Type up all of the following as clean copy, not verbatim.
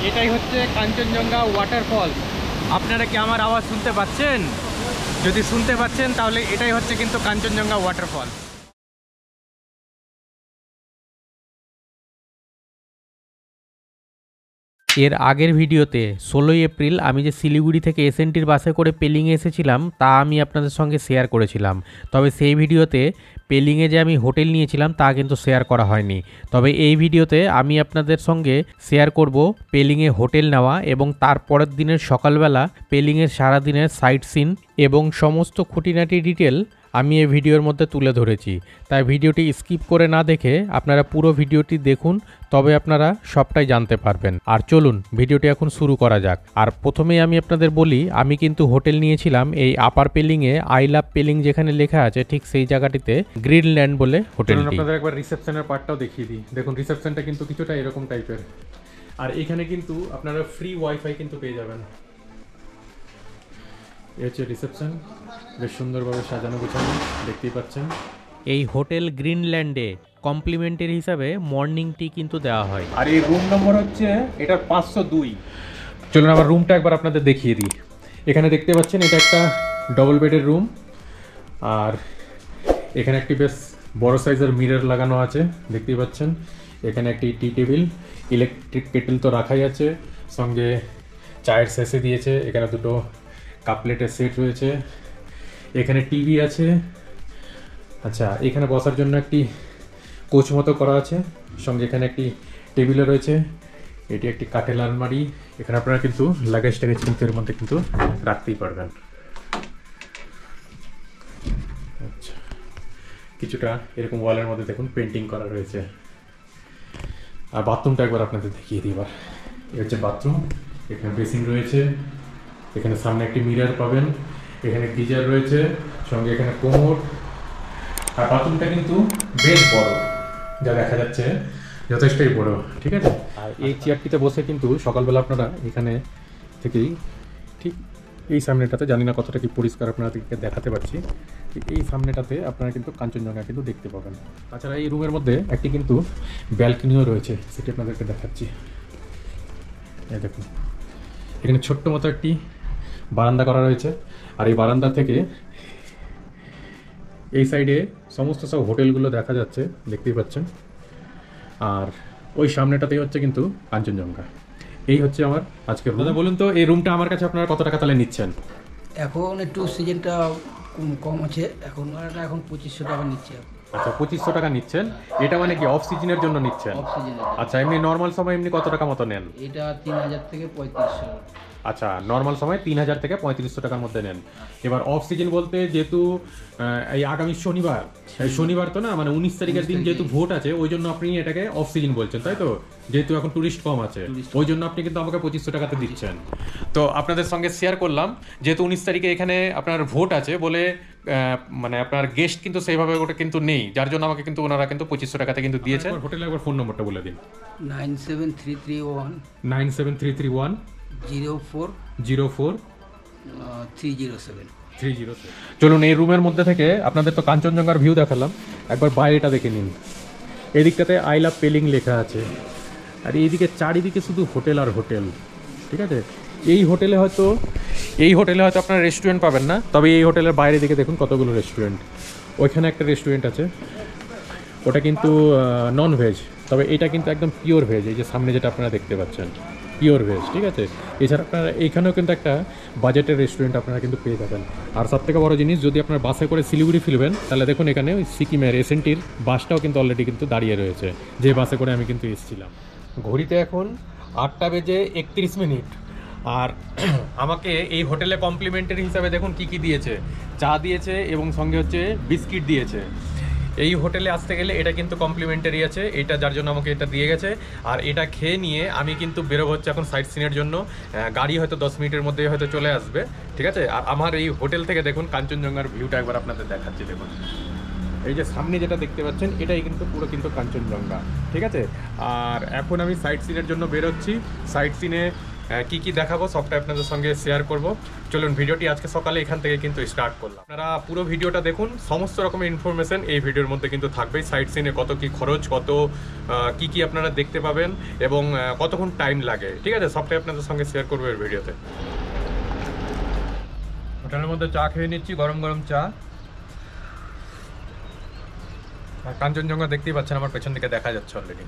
এটাই হচ্ছে কাঞ্চনজঙ্ঘা ওয়াটারফল। আপনারা কি আমার আওয়াজ শুনতে পাচ্ছেন? যদি শুনতে পাচ্ছেন তাহলে এটাই হচ্ছে কিন্তু কাঞ্চনজঙ্ঘা ওয়াটারফল। এর আগের ভিডিওতে 16ই এপ্রিল আমি যে শিলিগুড়ি থেকে এসএনটির বাসে করে পেলিংয়ে এসেছিলাম তা আমি আপনাদের সঙ্গে শেয়ার করেছিলাম। তবে সেই ভিডিওতে পেলিংয়ে যে আমি হোটেল নিয়েছিলাম তা কিন্তু শেয়ার করা হয়নি। তবে এই ভিডিওতে আমি আপনাদের সঙ্গে শেয়ার করব পেলিংয়ে হোটেল নেওয়া এবং তারপরের দিনের সকালবেলা পেলিংয়ের সারাদিনের সাইট সিন এবং সমস্ত খুঁটিনাটি ডিটেল আমি এই ভিডিওর মধ্যে তুলে ধরেছি। তাই ভিডিওটি স্কিপ করে না দেখে আপনারা পুরো ভিডিওটি দেখুন, তবে আপনারা সবটাই জানতে পারবেন। আর চলুন ভিডিওটি এখন শুরু করা যাক। আর প্রথমেই আমি আপনাদের বলি, আমি কিন্তু হোটেল নিয়েছিলাম এই আপার পেলিংয়ে, আই লাভ পেলিং যেখানে লেখা আছে ঠিক সেই জায়গাটিতে গ্রিনল্যান্ড বলে হোটেল। আপনাদের একবার রিসেপশনের পার্টটাও দেখিয়ে দিই। দেখুন রিসেপশনটা কিন্তু কিছুটা এরকম টাইপের। আর এখানে কিন্তু আপনারা ফ্রি ওয়াইফাই কিন্তু পেয়ে যাবেন। এই হচ্ছে রিসেপশন, বেশ সুন্দরভাবে সাজানো গোছানো, দেখতেই পাচ্ছেন। এই হোটেল গ্রিনল্যান্ডে কমপ্লিমেন্টারি হিসাবে মর্নিং টি কিন্তু দেওয়া হয়। আর এই রুম নম্বর হচ্ছে এটার 502। চলুন আবার রুমটা একবার আপনাদের দেখিয়ে দিই। এখানে দেখতে পাচ্ছেন এটা একটা ডবল বেডের রুম। আর এখানে একটি বেশ বড় সাইজের মিরর লাগানো আছে, দেখতেই পাচ্ছেন। এখানে একটি টি টেবিল, ইলেকট্রিক কেটেল তো রাখাই আছে, সঙ্গে চায়ের শেষে দিয়েছে। এখানে দুটো কাপ প্লেটের সেট রয়েছে, এখানে টিভি আছে। আচ্ছা, এখানে বসার জন্য একটি কোচ মতো করা আছে, সঙ্গে এখানে একটি টেবিলও রয়েছে। এটি একটি কাঠের আলমারি, এখানে আপনারা কিন্তু লাগেজ টাগেজ কিন্তু এর মধ্যে কিন্তু রাখতেই পারবেন। আচ্ছা, কিছুটা এরকম ওয়ালের মধ্যে দেখুন পেন্টিং করা রয়েছে। আর বাথরুমটা একবার আপনাদের দেখিয়ে দিই। এবার এই হচ্ছে বাথরুম, এখানে বেসিন রয়েছে, এখানে সামনে একটি মিরর পাবেন, এখানে গিজার রয়েছে, সঙ্গে এখানে কোমোড। আর বাথরুমটা কিন্তু বেশ বড়, যা দেখা যাচ্ছে যথেষ্টই বড়, ঠিক আছে। আর এই চেয়ারটিতে বসে কিন্তু সকালবেলা আপনারা এখানে থেকেই ঠিক এই সামনেটাতে, জানি না কতটা কি পরিষ্কার আপনাদেরকে দেখাতে পারছি, ঠিক এই সামনেটাতে আপনারা কিন্তু কাঞ্চনজঙ্ঘা কিন্তু দেখতে পাবেন। তাছাড়া এই রুমের মধ্যে একটি কিন্তু ব্যালকনিও রয়েছে, সেটি আপনাদেরকে দেখাচ্ছি। এই দেখুন, এখানে ছোট্ট মতো একটি বারান্দা করা রয়েছে। আর এই বারান্দা থেকে এই সাইডে সমস্ত সব হোটেলগুলো দেখা যাচ্ছে, দেখতেই পাচ্ছেন। আর ওই সামনেটাতেই হচ্ছে কিন্তু কাঞ্চনজঙ্ঘা। এই হচ্ছে আমার আজকে। দাদা বলুন তো, এই রুমটা আমার কাছে আপনারা কত টাকা তাহলে নিচ্ছেন? এখন একটু সিজনটা কম আছে, এখন 2500 টাকা নিচ্ছে। আচ্ছা, 2500 টাকা নিচ্ছেন। এটা মানে কি অফ সিজনের জন্য নিচ্ছেন? অফ সিজনে। আচ্ছা, এমনি নর্মাল সময় এমনি কত টাকা মতো নেন? এটা 3000 থেকে 3500। আচ্ছা, নর্মাল সময় 3000 থেকে 3500 টাকার মধ্যে নেন। এবার অফ সিজন বলতে, যেহেতু এই আগামী শনিবার তো না, মানে 19 তারিখের দিন যেহেতু ভোট আছে, ওই জন্য আপনি এটাকে অফ সিজন বলছেন, তাই তো? যেহেতু এখন টুরিস্ট কম আছে, ওই জন্য আপনি কিন্তু আমাকে 2500 টাকাতে দিচ্ছেন। তো আপনাদের সঙ্গে শেয়ার করলাম, যেহেতু 19 তারিখে এখানে আপনার ভোট আছে বলে মানে আপনার গেস্ট কিন্তু সেইভাবে ওটা কিন্তু নেই, যার জন্য আমাকে কিন্তু ওনারা কিন্তু 2500 টাকাতে কিন্তু দিয়েছেন। হোটেলের একবার ফোন নম্বরটা বলে দিন। 97331 04 307। চলুন, এই রুমের মধ্যে থেকে আপনাদের তো কাঞ্চনজঙ্ঘার ভিউ দেখালাম, একবার বাইরেটা দেখে নিন। এদিকটাতে আই লাভ পেলিং লেখা আছে, আর এইদিকে চারিদিকে শুধু হোটেল আর হোটেল, ঠিক আছে। এই হোটেলে হয়তো আপনারা রেস্টুরেন্ট পাবেন না, তবে এই হোটেলের বাইরে দিকে দেখুন কতগুলো রেস্টুরেন্ট। ওইখানে একটা রেস্টুরেন্ট আছে, ওটা কিন্তু নন ভেজ, তবে এটা কিন্তু একদম পিওর ভেজ। এই যে সামনে যেটা আপনারা দেখতে পাচ্ছেন, পিওর ভেজ, ঠিক আছে। এছাড়া আপনারা এইখানেও কিন্তু একটা বাজেটের রেস্টুরেন্ট আপনারা কিন্তু পেয়ে যাবেন। আর সবথেকে বড় জিনিস, যদি আপনার বাসে করে শিলিগুড়ি ফিরবেন, তাহলে দেখুন এখানে ওই সিকিমের এসএনটির বাসটাও কিন্তু অলরেডি কিন্তু দাঁড়িয়ে রয়েছে, যে বাসে করে আমি কিন্তু এসেছিলাম। ঘড়িতে এখন 8টা বেজে 31 মিনিট। আর আমাকে এই হোটেলে কমপ্লিমেন্টারি হিসাবে দেখুন কি কি দিয়েছে। চা দিয়েছে এবং সঙ্গে হচ্ছে বিস্কিট দিয়েছে। এই হোটেলে আসতে গেলে এটা কিন্তু কমপ্লিমেন্টারি আছে, এটা যার জন্য আমাকে এটা দিয়ে গেছে। আর এটা খেয়ে নিয়ে আমি কিন্তু বেরোবো হচ্ছে এখন সাইট সিনের জন্য। গাড়ি হয়তো 10 মিনিটের মধ্যে হয়তো চলে আসবে, ঠিক আছে। আর আমার এই হোটেল থেকে দেখুন কাঞ্চনজঙ্ঘার ভিউটা একবার আপনাদের দেখাচ্ছি। দেখুন এই যে সামনে যেটা দেখতে পাচ্ছেন, এটাই কিন্তু পুরো কিন্তু কাঞ্চনজঙ্ঘা, ঠিক আছে। আর এখন আমি সাইট সিনের জন্য বেরোচ্ছি। সাইট সিনে কি কি দেখাবো সবটাই আপনাদের সঙ্গে শেয়ার করব। চলুন ভিডিওটি আজকে সকালে এখান থেকে কিন্তু স্টার্ট করলাম। আপনারা পুরো ভিডিওটা দেখুন, সমস্ত রকমের ইনফরমেশন এই ভিডিওর মধ্যে কিন্তু থাকবেই। সাইট সিনে কত কি খরচ, কত কি কি আপনারা দেখতে পাবেন এবং কতক্ষণ টাইম লাগে, ঠিক আছে, সবটাই আপনাদের সঙ্গে শেয়ার করবো এই ভিডিওতে। হোটেলের মধ্যে চা খেয়ে নিচ্ছি, গরম গরম চা। আর কাঞ্চনজঙ্ঘা দেখতেই পাচ্ছেন, আমার পেছন দিকে দেখা যাচ্ছে অলরেডি।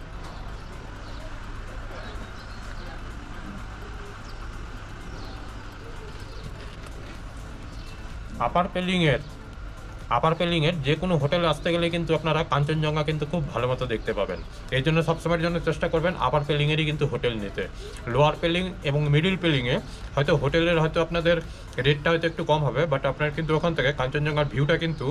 আপার পেলিংয়ের যে কোনো হোটেলে আসতে গেলে কিন্তু আপনারা কাঞ্চনজঙ্ঘা কিন্তু খুব ভালো মতো দেখতে পাবেন। এই জন্য সবসময়ের জন্য চেষ্টা করবেন আপার পেলিংয়েরই কিন্তু হোটেল নিতে। লোয়ার পেলিং এবং মিডিল পেলিংয়ে হয়তো হোটেলের হয়তো আপনাদের রেটটা হয়তো একটু কম হবে, বাট আপনার কিন্তু ওখান থেকে কাঞ্চনজঙ্ঘার ভিউটা কিন্তু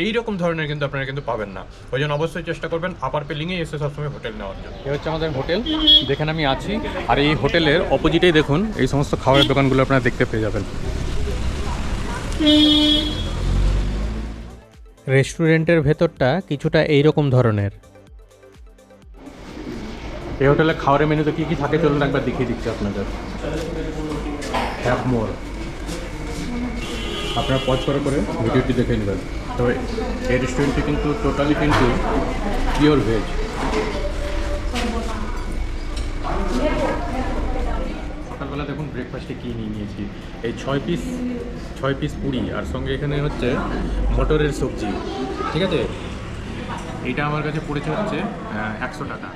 এইরকম ধরনের কিন্তু আপনারা কিন্তু পাবেন না। ওই জন্য অবশ্যই চেষ্টা করবেন আপার পেলিংয়ে এসে সবসময় হোটেল নেওয়ার জন্য। এই হচ্ছে আমাদের হোটেল, যেখানে আমি আছি। আর এই হোটেলের অপোজিটেই দেখুন এই সমস্ত খাবারের দোকানগুলো আপনারা দেখতে পেয়ে যাবেন। রেস্টুরেন্টের ভেতরটা কিছুটা এইরকম ধরনের। এই হোটেলে খাবারের মেনুতে কি কি থাকে চলুন একবার দেখিয়ে দিচ্ছি আপনাদের। হ্যাভ মোর, আপনারা পজ করে ভিডিওটি দেখে নেবেন। তবে এই রেস্টুরেন্টটি কিন্তু টোটালি কিন্তু পিওর ভেজ। সকালবেলা দেখুন ব্রেকফাস্টে কী নিয়ে নিয়েছি, এই 6 পিস পুরি, আর সঙ্গে এখানে হচ্ছে মটরের সবজি, ঠিক আছে। এইটা আমার কাছে পড়েছে হচ্ছে 100 টাকা।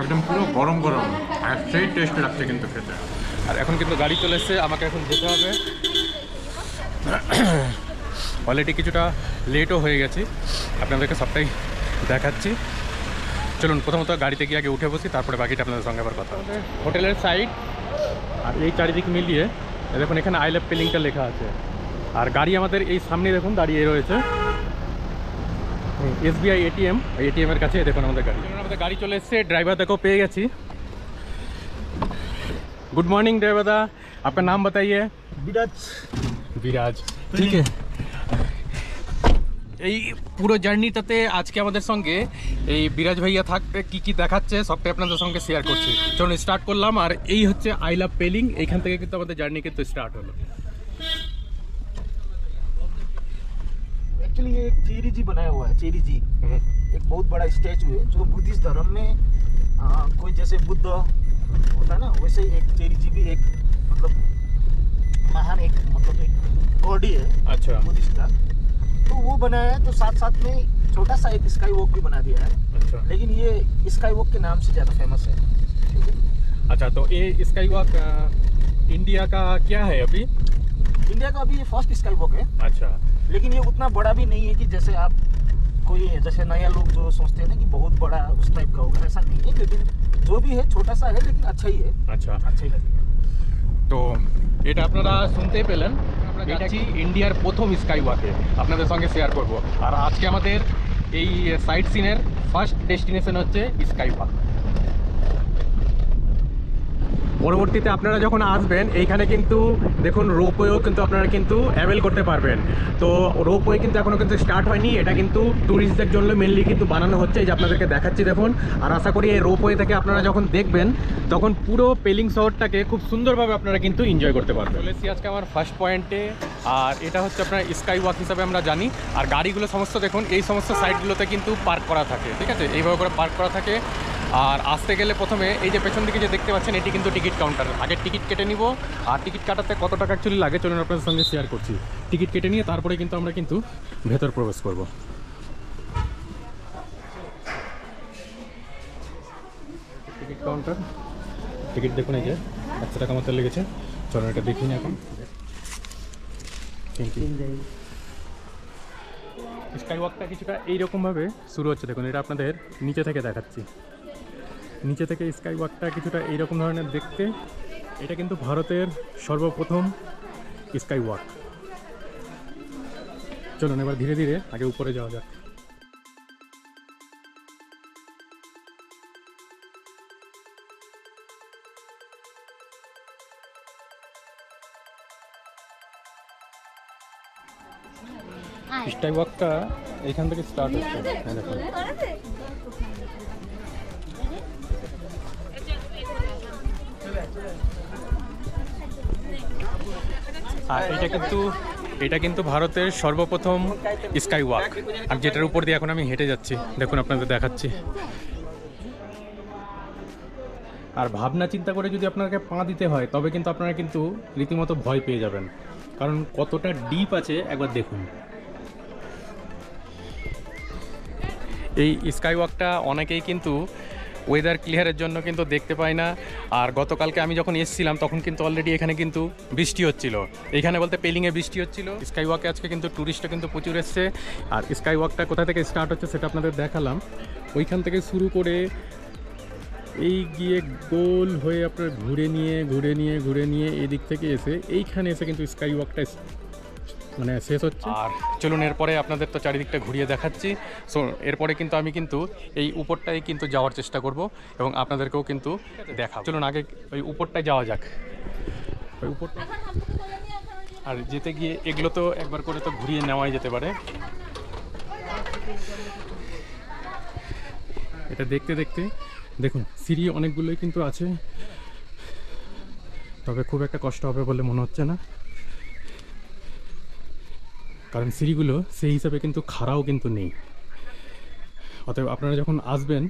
একদম পুরো গরম গরম আর সেই টেস্ট লাগছে কিন্তু খেতে। আর এখন কিন্তু গাড়ি চলে এসছে, আমাকে এখন যেতে হবে। অলরেডি কিছুটা লেটও হয়ে গেছি, আপনাদেরকে সবটাই দেখাচ্ছি। চলুন প্রথমত গাড়িতে গিয়ে আগে উঠে বসি, তারপরে বাকিটা আপনাদের সঙ্গে আবার কথা হবে। হোটেলের সাইড আর এই চারিদিক মিলিয়ে দেখুন এখানে আই লাভ পেলিংটা লেখা আছে। আর গাড়ি আমাদের এই সামনে দেখুন দাঁড়িয়ে রয়েছে SBI এটিএমের কাছে। দেখুন আমাদের গাড়ি চলে এসছে, ড্রাইভার দেখো পেয়ে গেছি। गुड मॉर्निंग ड्राइवर दा, आपका नाम बताइए। বিরাজ, ঠিক আছে। এই পুরো জার্নিটাতে আজকে আমাদের সঙ্গে এই বিরাজ ভাইয়া থাকবে, কি কি দেখাচ্ছে সবটাই আপনাদের সঙ্গে শেয়ার করছি। চলুন স্টার্ট করলাম। আর এই হচ্ছে আই লাভ পেলিং, এইখান থেকে কিন্তু আমাদের জার্নি কিন্তু স্টার্ট হলো। एक्चुअली ये एक चेरी जी बनाया हुआ है। चेरी जी एक बहुत बड़ा स्टैचू है जो बुद्धिस्ट धर्म में कोई जैसे बुद्ध होता है ना, वैसे ही एक चेरी जी भी एक मतलब महान एक मतलब एक गॉड ही है। अच्छा, बुद्धिस्ट का तो वो बनाया है। तो साथ साथ में छोटा सा एक स्काई वॉक भी बना दिया है। अच्छा, लेकिन ये स्काई वॉक के नाम से ज़्यादा फेमस है, ठीक है। अच्छा, तो ये स्काई वॉक इंडिया का क्या है अभी? इंडिया का अभी ये फर्स्ट स्काई वॉक है। अच्छा, लेकिन ये उतना बड़ा भी नहीं है कि जैसे आप कोई जैसे नया लोग जो सोचते हैं ना कि बहुत बड़ा उस टाइप का होगा, ऐसा नहीं है। लेकिन जो भी है छोटा सा है, लेकिन अच्छा ही है। अच्छा, अच्छा ही लगेगा। তো এটা আপনারা শুনতেই পেলেন, এটা কি ইন্ডিয়ার প্রথম স্কাই ওয়াকে আপনাদের সঙ্গে শেয়ার করব। আর আজকে আমাদের এই সাইট সিনের ফার্স্ট ডেস্টিনেশন হচ্ছে স্কাই ওয়াক। পরবর্তীতে আপনারা যখন আসবেন এইখানে কিন্তু দেখুন রোপওয়েও কিন্তু আপনারা কিন্তু অ্যাভেল করতে পারবেন। তো রোপওয়ে কিন্তু এখনও কিন্তু স্টার্ট হয়নি, এটা কিন্তু ট্যুরিস্টদের জন্য মেনলি কিন্তু বানানো হচ্ছে, এই যে আপনাদেরকে দেখাচ্ছি দেখুন। আর আশা করি এই রোপওয়ে থেকে আপনারা যখন দেখবেন তখন পুরো পেলিং শহরটাকে খুব সুন্দরভাবে আপনারা কিন্তু এনজয় করতে পারবেন। চলে এসেছি আজকে আমার ফার্স্ট পয়েন্টে, আর এটা হচ্ছে আপনার স্কাই ওয়াক হিসাবে আমরা জানি। আর গাড়িগুলো সমস্ত দেখুন এই সমস্ত সাইডগুলোতে কিন্তু পার্ক করা থাকে, ঠিক আছে, এইভাবে করে পার্ক করা থাকে। আর আসতে গেলে প্রথমে এই যে পেছন দিকে যে দেখতে পাচ্ছেন এটি কিন্তু টিকিট কাউন্টার। আগে টিকিট কেটে নিব, আর টিকিট কাটাতে কত টাকা অ্যাকচুয়ালি লাগে চলুন আপনাদের সঙ্গে শেয়ার করছি। টিকিট কেটে নিয়ে তারপরে কিন্তু আমরা কিন্তু ভেতর প্রবেশ করব। টিকিট কাউন্টার, টিকিট দেখুন এই যে 100 টাকা মতো লেগেছে। চলুন এটা দেখি না এখন। Thank you. স্কাই ওয়াকটা কিছুটা এইরকমভাবে শুরু হচ্ছে, দেখুন এটা আপনাদের নিচে থেকে দেখাচ্ছি। নিচে থেকে স্কাই ওয়াকটা কিছুটা এইরকম ধরনের দেখতে। এটা কিন্তু ভারতের সর্বপ্রথম স্কাই ওয়াক। চলুন এবার ধীরে ধীরে আগে উপরে যাওয়া যাক। স্কাই ওয়াকটা এইখান থেকে স্টার্ট হচ্ছে, দেখুন আর এটা কিন্তু ভারতের সর্বপ্রথম স্কাই ওয়াক, আর যেটার উপর দিয়ে এখন আমি হেঁটে যাচ্ছি, দেখুন আপনাদের দেখাচ্ছি। আর ভাবনা চিন্তা করে যদি আপনাকে পা দিতে হয় তবে কিন্তু আপনারা কিন্তু রীতিমতো ভয় পেয়ে যাবেন, কারণ কতটা ডিপ আছে একবার দেখুন। এই স্কাই ওয়াকটা অনেকেই কিন্তু ওয়েদার ক্লিয়ারের জন্য কিন্তু দেখতে পায় না। আর গতকালকে আমি যখন এসেছিলাম তখন কিন্তু অলরেডি এখানে কিন্তু বৃষ্টি হচ্ছিল, এখানে বলতে পেলিংয়ে বৃষ্টি হচ্ছিল। স্কাই ওয়াকে আজকে কিন্তু ট্যুরিস্টও কিন্তু প্রচুর এসছে। আর স্কাই ওয়াকটা কোথা থেকে স্টার্ট হচ্ছে সেটা আপনাদের দেখালাম, ওইখান থেকে শুরু করে এই গিয়ে গোল হয়ে আপনার ঘুরে নিয়ে এদিক থেকে এসে এইখানে এসে কিন্তু স্কাই ওয়াকটা মানে শেষ হচ্ছে। আর চলুন এরপরে আপনাদের তো চারিদিকটা ঘুরিয়ে দেখাচ্ছি। সো এরপরে কিন্তু আমি কিন্তু এই উপরটায় কিন্তু যাওয়ার চেষ্টা করব এবং আপনাদেরকেও কিন্তু দেখাবো। চলুন আগে ওই উপরটায় যাওয়া যাক, ওই উপরটা। আর যেতে গিয়ে এগুলো তো একবার করে তো ঘুরিয়ে নেওয়াই যেতে পারে। এটা দেখতে দেখতে দেখুন সিঁড়ি অনেকগুলোই কিন্তু আছে, তবে খুব একটা কষ্ট হবে বলে মনে হচ্ছে না, কারণ সিঁড়িগুলো সেই হিসাবে কিন্তু খাড়াও কিন্তু নেই। অতএব আপনারা যখন আসবেন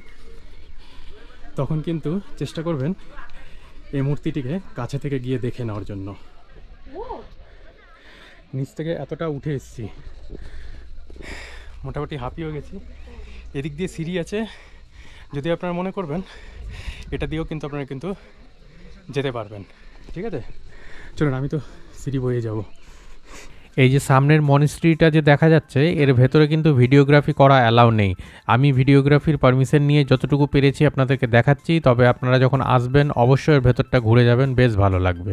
তখন কিন্তু চেষ্টা করবেন এই মূর্তিটিকে কাছে থেকে গিয়ে দেখে নেওয়ার জন্য। নিচ থেকে এতটা উঠে এসেছি, মোটামুটি হাঁপিয়েও গেছি। এদিক দিয়ে সিঁড়ি আছে, যদি আপনারা মনে করবেন এটা দিয়েও কিন্তু আপনারা কিন্তু যেতে পারবেন। ঠিক আছে, চলুন আমি তো সিঁড়ি বয়ে যাব। এই যে সামনের মনিস্ট্রিটা যে দেখা যাচ্ছে এর ভেতরে কিন্তু ভিডিওগ্রাফি করা অ্যালাউ নেই। আমি ভিডিওগ্রাফির পারমিশন নিয়ে যতটুকু পেরেছি আপনাদেরকে দেখাচ্ছি, তবে আপনারা যখন আসবেন অবশ্যই এর ভেতরটা ঘুরে যাবেন, বেশ ভালো লাগবে।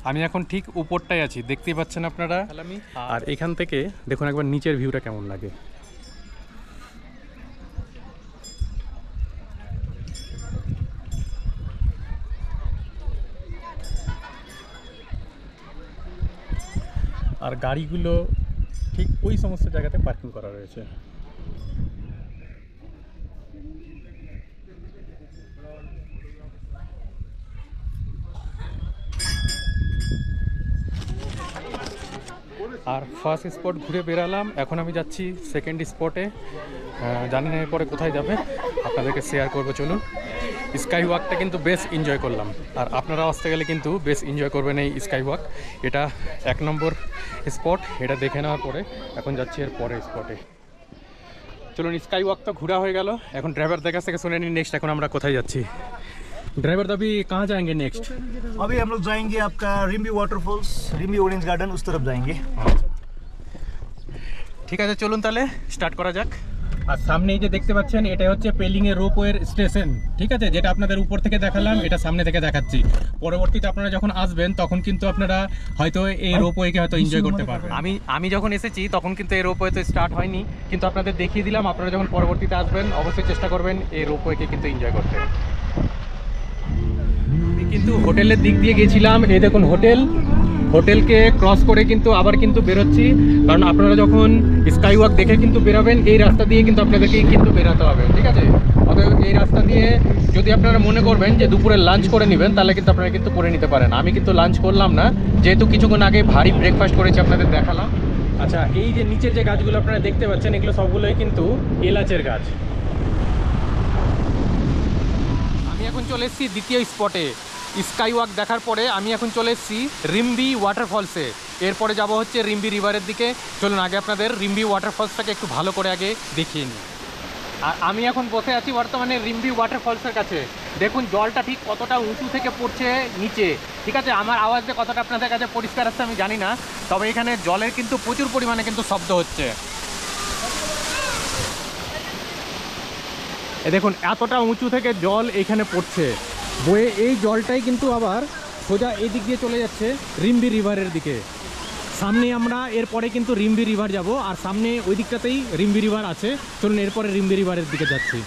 আমি এখন ঠিক উপরটায় আছি, দেখতেই পাচ্ছেন আপনারা। আর এখান থেকে দেখুন একবার নিচের ভিউটা কেমন লাগে। আর গাড়িগুলো ঠিক ওই সমস্ত জায়গাতে পার্কিং করা রয়েছে। আর ফার্স্ট স্পট ঘুরে বেরালাম, এখন আমি যাচ্ছি সেকেন্ড স্পটে। জানি না এরপরে কোথায় যাবে, আপনাদেরকে শেয়ার করবো। চলুন, স্কাই ওয়াকটা কিন্তু বেশ এনজয় করলাম, আর আপনারা আসতে গেলে কিন্তু বেশ এনজয় করবেন এই স্কাই ওয়াক। এটা 1 নম্বর স্পট, এটা দেখে নেওয়ার পরে এখন যাচ্ছি এর পরের স্পটে। চলুন, স্কাই ওয়াক তো ঘোরা হয়ে গেল, এখন ড্রাইভারদের কাছ থেকে শুনে নিই নেক্সট এখন আমরা কোথায় যাচ্ছি। ड्राइवर तो अभी कहाँ जाएंगे नेक्स्ट? अभी हम लोग जाएंगे आपका Rimbi waterfalls, Rimbi orange garden, उस तरफ जाएंगे। ঠিক আছে, চলুন তাহলে স্টার্ট করা যাক। আর সামনে এই যে দেখতে পাচ্ছেন এটা হচ্ছে পেলিং এর রোপওয়ের স্টেশন। ঠিক আছে, যেটা আপনাদের উপর থেকে দেখালাম এটা সামনে থেকে দেখাচ্ছি। পরবর্তীতে আপনারা যখন আসবেন তখন কিন্তু আপনারা হয়তো এই রোপওয়েকে হয়তো এনজয় করতে পারবেন। আমি যখন এসেছি তখন কিন্তু এই রোপওয়ে তো স্টার্ট হয়নি, কিন্তু আপনাদের দেখিয়ে দিলাম। আপনারা যখন পরবর্তীতে আসবেন অবশ্যই চেষ্টা করবেন এই রোপওয়েকে কিন্তু এনজয় করতে। কিন্তু হোটেলের দিক দিয়ে গেছিলাম, এই দেখুন হোটেলকে ক্রস করে কিন্তু আবার কিন্তু বেরোচ্ছি, কারণ আপনারা যখন স্কাই ওয়াক দেখে কিন্তু বেরোবেন এই রাস্তা দিয়ে কিন্তু আপনাদেরকে কিন্তু বেরোতে হবে। ঠিক আছে, অতএব এই রাস্তা দিয়ে যদি আপনারা মনে করবেন যে দুপুরে লাঞ্চ করে নেবেন তাহলে কিন্তু আপনারা কিন্তু করে নিতে পারেন। আমি কিন্তু লাঞ্চ করলাম না, যেহেতু কিছুক্ষণ আগে ভারী ব্রেকফাস্ট করেছি, আপনাদের দেখালাম। আচ্ছা, এই যে নিচের যে গাছগুলো আপনারা দেখতে পাচ্ছেন এগুলো সবগুলোই কিন্তু এলাচের গাছ। আমি এখন চলে এসেছি দ্বিতীয় স্পটে। স্কাই ওয়াক দেখার পরে আমি এখন চলে এসেছি রিম্বি ওয়াটারফলসে। এরপরে যাব হচ্ছে রিম্বি রিভারের দিকে। চলুন আগে আপনাদের রিম্বি ওয়াটারফলসটাকে একটু ভালো করে আগে দেখিয়ে নিই। আর আমি এখন বসে আছি বর্তমানে রিম্বি ওয়াটারফলসের কাছে। দেখুন জলটা ঠিক কতটা উঁচু থেকে পড়ছে নিচে। ঠিক আছে, আমার আওয়াজ যে কতটা আপনাদের কাছে পরিষ্কার আসছে আমি জানি না, তবে এখানে জলের কিন্তু প্রচুর পরিমাণে কিন্তু শব্দ হচ্ছে। দেখুন এতটা উঁচু থেকে জল এখানে পড়ছে বয়ে, এই জলটাই কিন্তু আবার সোজা এই দিক দিয়ে চলে যাচ্ছে রিম্বি রিভারের দিকে। সামনে আমরা এরপরে কিন্তু রিম্বি রিভার যাব, আর সামনে ওই দিকটাতেই রিম্বি রিভার আছে। চলুন এরপরে রিম্বি রিভারের দিকে যাচ্ছি।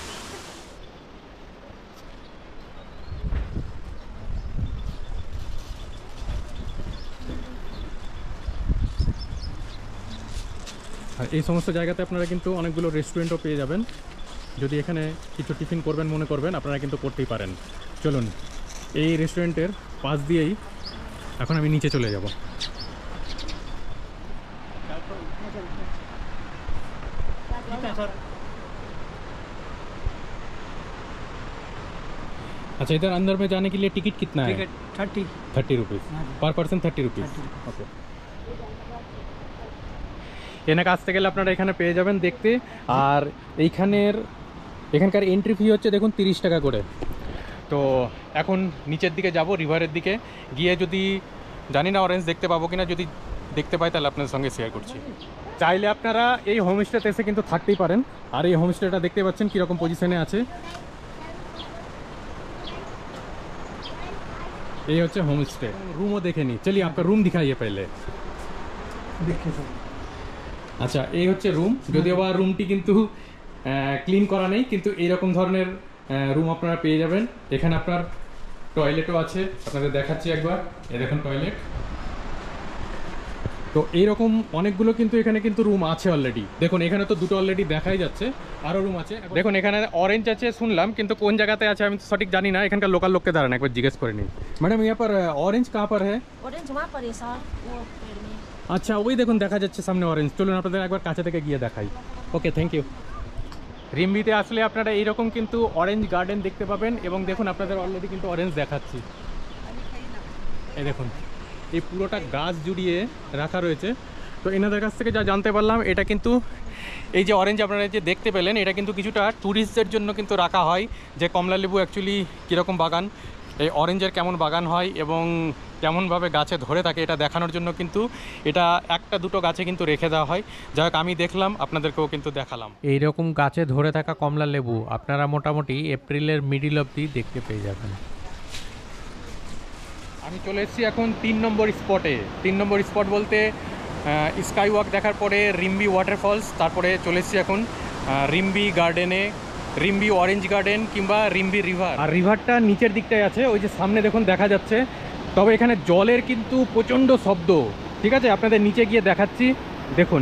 আর এই সমস্ত জায়গাতে আপনারা কিন্তু অনেকগুলো রেস্টুরেন্টও পেয়ে যাবেন। যদি এখানে কিছু টিফিন করবেন মনে করবেন আপনারা কিন্তু করতেই পারেন। চলুন এই রেস্টুরেন্টের পাশ দিয়েই এখন আমি নিচে চলে যাব। अच्छा, इधर अंदर में जाने के लिए टिकट कितना है? टिकट 30 रुपीज़ पर पर्सन, 30 रुपीज़। ओके, এখানে আসতে গেলে আপনারা এখানে পেয়ে যাবেন দেখতে। আর এখানকার এন্ট্রি ফি হচ্ছে দেখুন 30 টাকা করে। তো এখন নিচের দিকে যাব, রিভারের দিকে গিয়ে যদি জানি না অরেঞ্জ দেখতে পাবো কিনা, যদি দেখতে পাই তাহলে আপনাদের সঙ্গে শেয়ার করছি। চাইলে আপনারা এই হোমস্টেতে এসে কিন্তু থাকতেই পারেন। আর এই হোমস্টেটা দেখতে পাচ্ছেন কীরকম পজিশনে আছে। এই হচ্ছে হোমস্টে। রুমও দেখে নি, চলিए आपका रूम दिखाइए पहले। আচ্ছা, এই হচ্ছে রুম। যদিও বা রুমটি কিন্তু ক্লিন করা নেই, কিন্তু এইরকম ধরনের রুম আপনারা পেয়ে যাবেন। এখানে আপনার টয়লেটও আছে, আপনাদের দেখাচ্ছি একবার। এই দেখুন টয়লেট। তো এইরকম অনেকগুলো কিন্তু এখানে কিন্তু রুম আছে অলরেডি। দেখুন এখানে তো দুটো অলরেডি দেখাই যাচ্ছে, আরও রুম আছে। দেখুন এখানে অরেঞ্জ আছে শুনলাম, কিন্তু কোন জায়গাতে আছে আমি তো সঠিক জানি না। এখানকার লোকাল লোককে দাঁড়ান, একবার জিজ্ঞেস করে নিই। ম্যাডাম यहाँ पर ऑरेंज कहाँ पर है? ऑरेंज वहाँ पर है सर, वो पेड़ में। আচ্ছা, ওই দেখুন দেখা যাচ্ছে সামনে অরেঞ্জ। চলুন আপনাদের একবার কাছে থেকে গিয়ে দেখাই। ওকে, থ্যাংক ইউ। রিম্বিতে আসলে আপনারা এইরকম কিন্তু অরেঞ্জ গার্ডেন দেখতে পাবেন। এবং দেখুন আপনাদের অলরেডি কিন্তু অরেঞ্জ দেখাচ্ছি। এই দেখুন এই পুরোটা গাছ জুড়িয়ে রাখা রয়েছে। তো এনাদের কাছ থেকে যা জানতে পারলাম, এটা কিন্তু এই যে অরেঞ্জ আপনারা যে দেখতে পেলেন, এটা কিন্তু কিছুটা ট্যুরিস্টদের জন্য কিন্তু রাখা হয়, যে কমলালেবু অ্যাকচুয়ালি কীরকম বাগান, এই অরেঞ্জের কেমন বাগান হয় এবং কেমনভাবে গাছে ধরে থাকে, এটা দেখানোর জন্য কিন্তু এটা একটা দুটো গাছে কিন্তু রেখে দেওয়া হয়। যাই হোক, আমি দেখলাম, আপনাদেরকেও কিন্তু দেখালাম। এইরকম গাছে ধরে থাকা কমলা লেবু আপনারা মোটামুটি এপ্রিলের মিডিল অবধি দেখতে পেয়ে যাবেন। আমি চলে এসেছি এখন 3 নম্বর স্পটে। 3 নম্বর স্পট বলতে স্কাই ওয়াক দেখার পরে রিম্বি ওয়াটারফলস, তারপরে চলে এসেছি এখন রিম্বি গার্ডেনে, রিম্বি অরেঞ্জ গার্ডেন কিংবা রিম্বি রিভার। আর রিভারটা নিচের দিকটায় আছে, ওই যে সামনে দেখুন দেখা যাচ্ছে। তবে এখানে জলের কিন্তু প্রচণ্ড শব্দ। ঠিক আছে, আপনাদের নিচে গিয়ে দেখাচ্ছি। দেখুন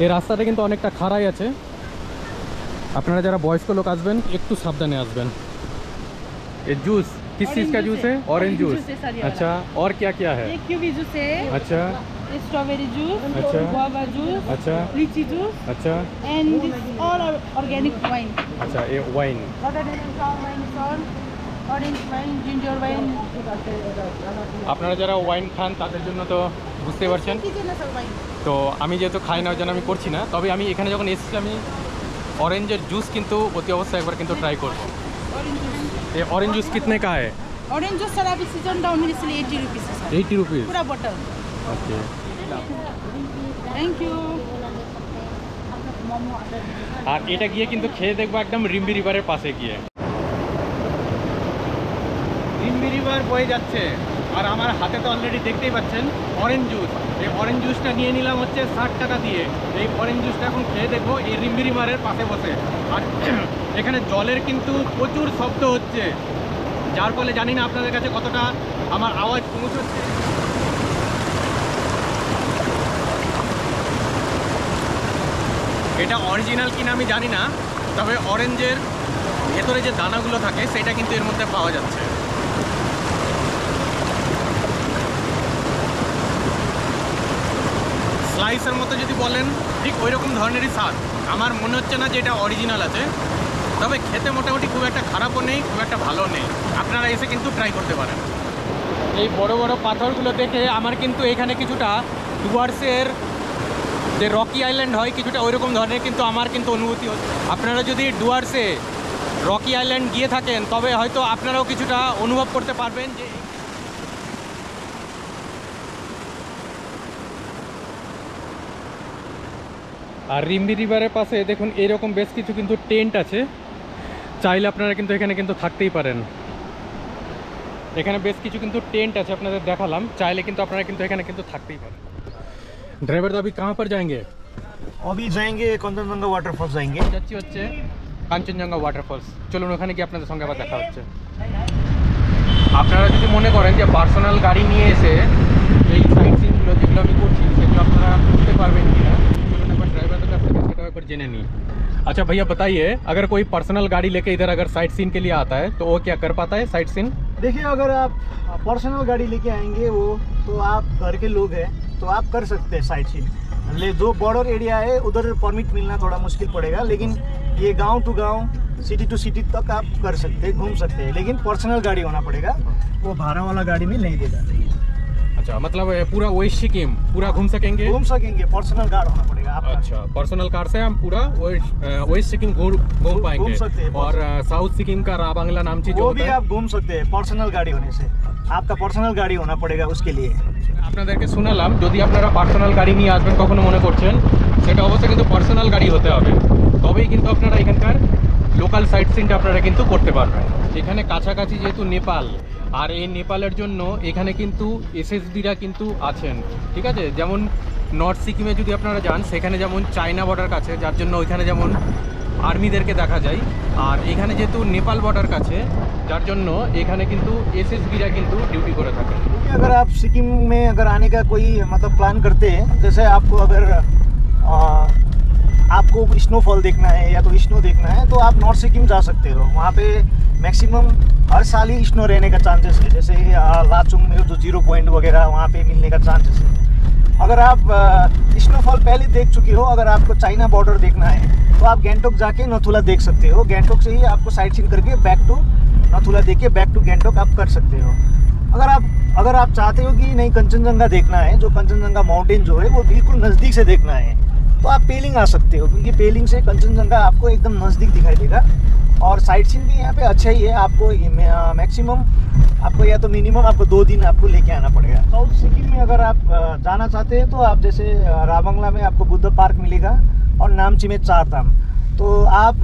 এই রাস্তাটা কিন্তু অনেকটা খাড়াই আছে। আপনারা যারা বয়স্ক लोग আসবেন একটু সাবধানে আসবেন। ये जूस किस चीज़ का जूस है? Orange juice. अच्छा, और क्या क्या है? ये कीवी जूस है, अच्छा स्ट्रॉबेरी जूस, अच्छा। गुआवा जूस, अच्छा लीची जूस, अच्छा and this all are organic wine. अच्छा, ये wine. Rather than sour wine, it's all orange wine, ginger wine. আপনারা যারা ওয়াইন খান তাদের জন্য তো বুঝতে পারছেন। Seasonal wine. তো আমি যেহেতু খাই না, ওই জন্য আমি করছি না। তবে আমি এখানে যখন এসেছি, আমি অরেঞ্জের জুস কিন্তু অতি অবশ্যই একবার কিন্তু ট্রাই করব। Orange juice. ये ऑरेंज जूस कितने का है? Orange juice sir अभी सीजन डाउन है इसलिए 80 रुपीस है सर, 80 रुपीज़। पूरा बॉटल। Okay, thank you. আর এটা গিয়ে কিন্তু খেয়ে দেখবো একদম রিম্বি রিভারের পাশে গিয়ে। রিম্বি রিভার বয়ে যাচ্ছে আর আমার হাতে তো অলরেডি দেখতেই পাচ্ছেন অরেঞ্জ জুস। এই অরেঞ্জ জুসটা নিয়ে নিলাম হচ্ছে 60 টাকা দিয়ে। এই অরেঞ্জ জুসটা এখন খেয়ে দেখবো এই রিম্বি রিভারের পাশে বসে। আর এখানে জলের কিন্তু প্রচুর শব্দ হচ্ছে, যার ফলে জানি না আপনাদের কাছে কতটা আমার আওয়াজ পৌঁছচ্ছে। এটা অরিজিনাল কিনা আমি জানি না, তবে অরেঞ্জের ভেতরে যে দানাগুলো থাকে সেটা কিন্তু এর মধ্যে পাওয়া যাচ্ছে। স্লাইসের মতো যদি বলেন, ঠিক ওই রকম ধরনেরই স্বাদ। আমার মনে হচ্ছে না যে এটা অরিজিনাল আছে, তবে খেতে মোটামুটি খুব একটা খারাপও নেই, খুব একটা ভালো নেই। আপনারা এসে কিন্তু ট্রাই করতে পারেন। এই বড় বড় পাথরগুলো দেখে আমার কিন্তু এখানে কিছুটা ডুয়ার্সের যে রকি আইল্যান্ড হয় কিছুটা ওইরকম ধরনের কিন্তু আমার কিন্তু অনুভূতি হচ্ছে। আপনারা যদি ডুয়ার্সে রকি আইল্যান্ড গিয়ে থাকেন তবে হয়তো আপনারাও কিছুটা অনুভব করতে পারবেন যে আর রিম্বি রিভারের পাশে দেখুন এরকম বেশ কিছু কিন্তু টেন্ট আছে। চাইলে আপনারা কিন্তু এখানে কিন্তু থাকতেই পারেন। এখানে বেশ কিছু কিন্তু টেন্ট আছে, আপনাদের দেখালাম। চাইলে কিন্তু আপনারা কিন্তু এখানে কিন্তু থাকতেই পারেন। ड्राइवर तो अभी कहाँ पर जाएंगे? अभी जाएंगे कंचनजंगा वाटरफॉल्स जाएंगे। যাচ্ছি হচ্ছে কাঞ্চনজঙ্ঘা ওয়াটারফলস। চলুন ওখানে গিয়ে আপনাদের সঙ্গে আবার দেখা হচ্ছে। আপনারা যদি মনে করেন যে পার্সোনাল গাড়ি নিয়ে এসে এই সাইট সিনগুলো কাজগুলো যেগুলো আমি করছি সেগুলো আপনারা করতে পারবেন কিনা, চলুন একবার ड्राइवर কাছ থেকে সেটাও একবার জেনে নিই। अच्छा भैया बताइए, अगर कोई पर्सनल गाड़ी लेके इधर अगर साइट सीन के लिए आता है तो वो क्या कर पाता है साइट सीन? देखिए, अगर आप पर्सनल गाड़ी लेके आएंगे वो तो आप घर के लोग हैं तो आप कर सकते हैं साइट सीन। जो बॉर्डर एरिया है उधर परमिट मिलना थोड़ा मुश्किल पड़ेगा, लेकिन ये गांव टू गांव, सिटी टू सिटी तक आप कर सकते हैं, घूम सकते हैं, लेकिन पर्सनल गाड़ी होना पड़ेगा, वो भाड़ा वाला गाड़ी में नहीं देगा। अच्छा, मतलब पूरा वेस्ट सिक्किम पूरा घूम सकेंगे? घूम सकेंगे, पर्सनल कार होना पड़ेगा आपका। अच्छा, पर्सनल कार से हम पूरा वेस्ट सिक्किम घूम पाएंगे। घूम सकते हैं। और साउथ सिक्किम का राबांगला नाम चीज वो भी आप घूम सकते हैं पर्सनल गाड़ी होने से। आपका पर्सनल गाड़ी होना पड़ेगा उसके लिए। আপনাদেরকে শোনালাম, যদি আপনারা পার্সোনাল গাড়ি নিয়ে আসবেন কখনো মনে করছেন, সেটা অবশ্যই কিন্তু পার্সোনাল গাড়ি হতে হবে, তবেই কিন্তু আপনারা এখানকার লোকাল সাইট সিনটা আপনারা কিন্তু করতে পারবেন। এখানে কাছাকাছি যেহেতু নেপাল, আর এই নেপালের জন্য এখানে কিন্তু এসএসবিরা কিন্তু আছেন, ঠিক আছে। যেমন নর্থ সিকিমে যদি আপনারা যান সেখানে যেমন চায়না বর্ডার কাছে, যার জন্য ওইখানে যেমন আর্মিদেরকে দেখা যায়, আর এখানে যেহেতু নেপাল বর্ডার কাছে যার জন্য এখানে কিন্তু এসএসবিরা কিন্তু ডিউটি করে থাকেন। अगर आप सिक्किम में अगर आने का कोई मतलब प्लान करते हैं, जैसे आपको अगर आपको स्नोफॉल देखना है या तो स्नो देखना है तो आप नॉर्थ सिक्किम जा सकते हो। वहाँ पे मैक्सिमम हर साल ही स्नो रहने का चांसेस है, जैसे लाचुंग में जो 0 पॉइंट वगैरह वहाँ पे मिलने का चांसेस है। अगर आप स्नोफॉल पहले देख चुके हो, अगर आपको चाइना बॉर्डर देखना है तो आप गैंगटोक जाके नथुला देख सकते हो। गैंगटोक से ही आपको साइट सीन करके बैक टू नथुला देख के बैक टू गैंगटोक आप कर सकते हो। अगर आप चाहते हो कि नहीं कंचनजंगा देखना है, जो कंचनजंगा माउंटेन जो है वो बिल्कुल नज़दीक से देखना है, तो आप पेलिंग आ सकते हो, क्योंकि पेलिंग से कंचनजंगा आपको एकदम नज़दीक दिखाई देगा। और साइट सीन भी यहाँ पे अच्छा ही है। आपको मैक्सिमम आपको या तो मिनिमम आपको 2 दिन आपको लेके आना पड़ेगा। साउथ सिक्किम में अगर आप जाना चाहते हैं तो आप जैसे राबांगला में आपको बुद्ध पार्क मिलेगा और नामची में 4 धाम। तो आप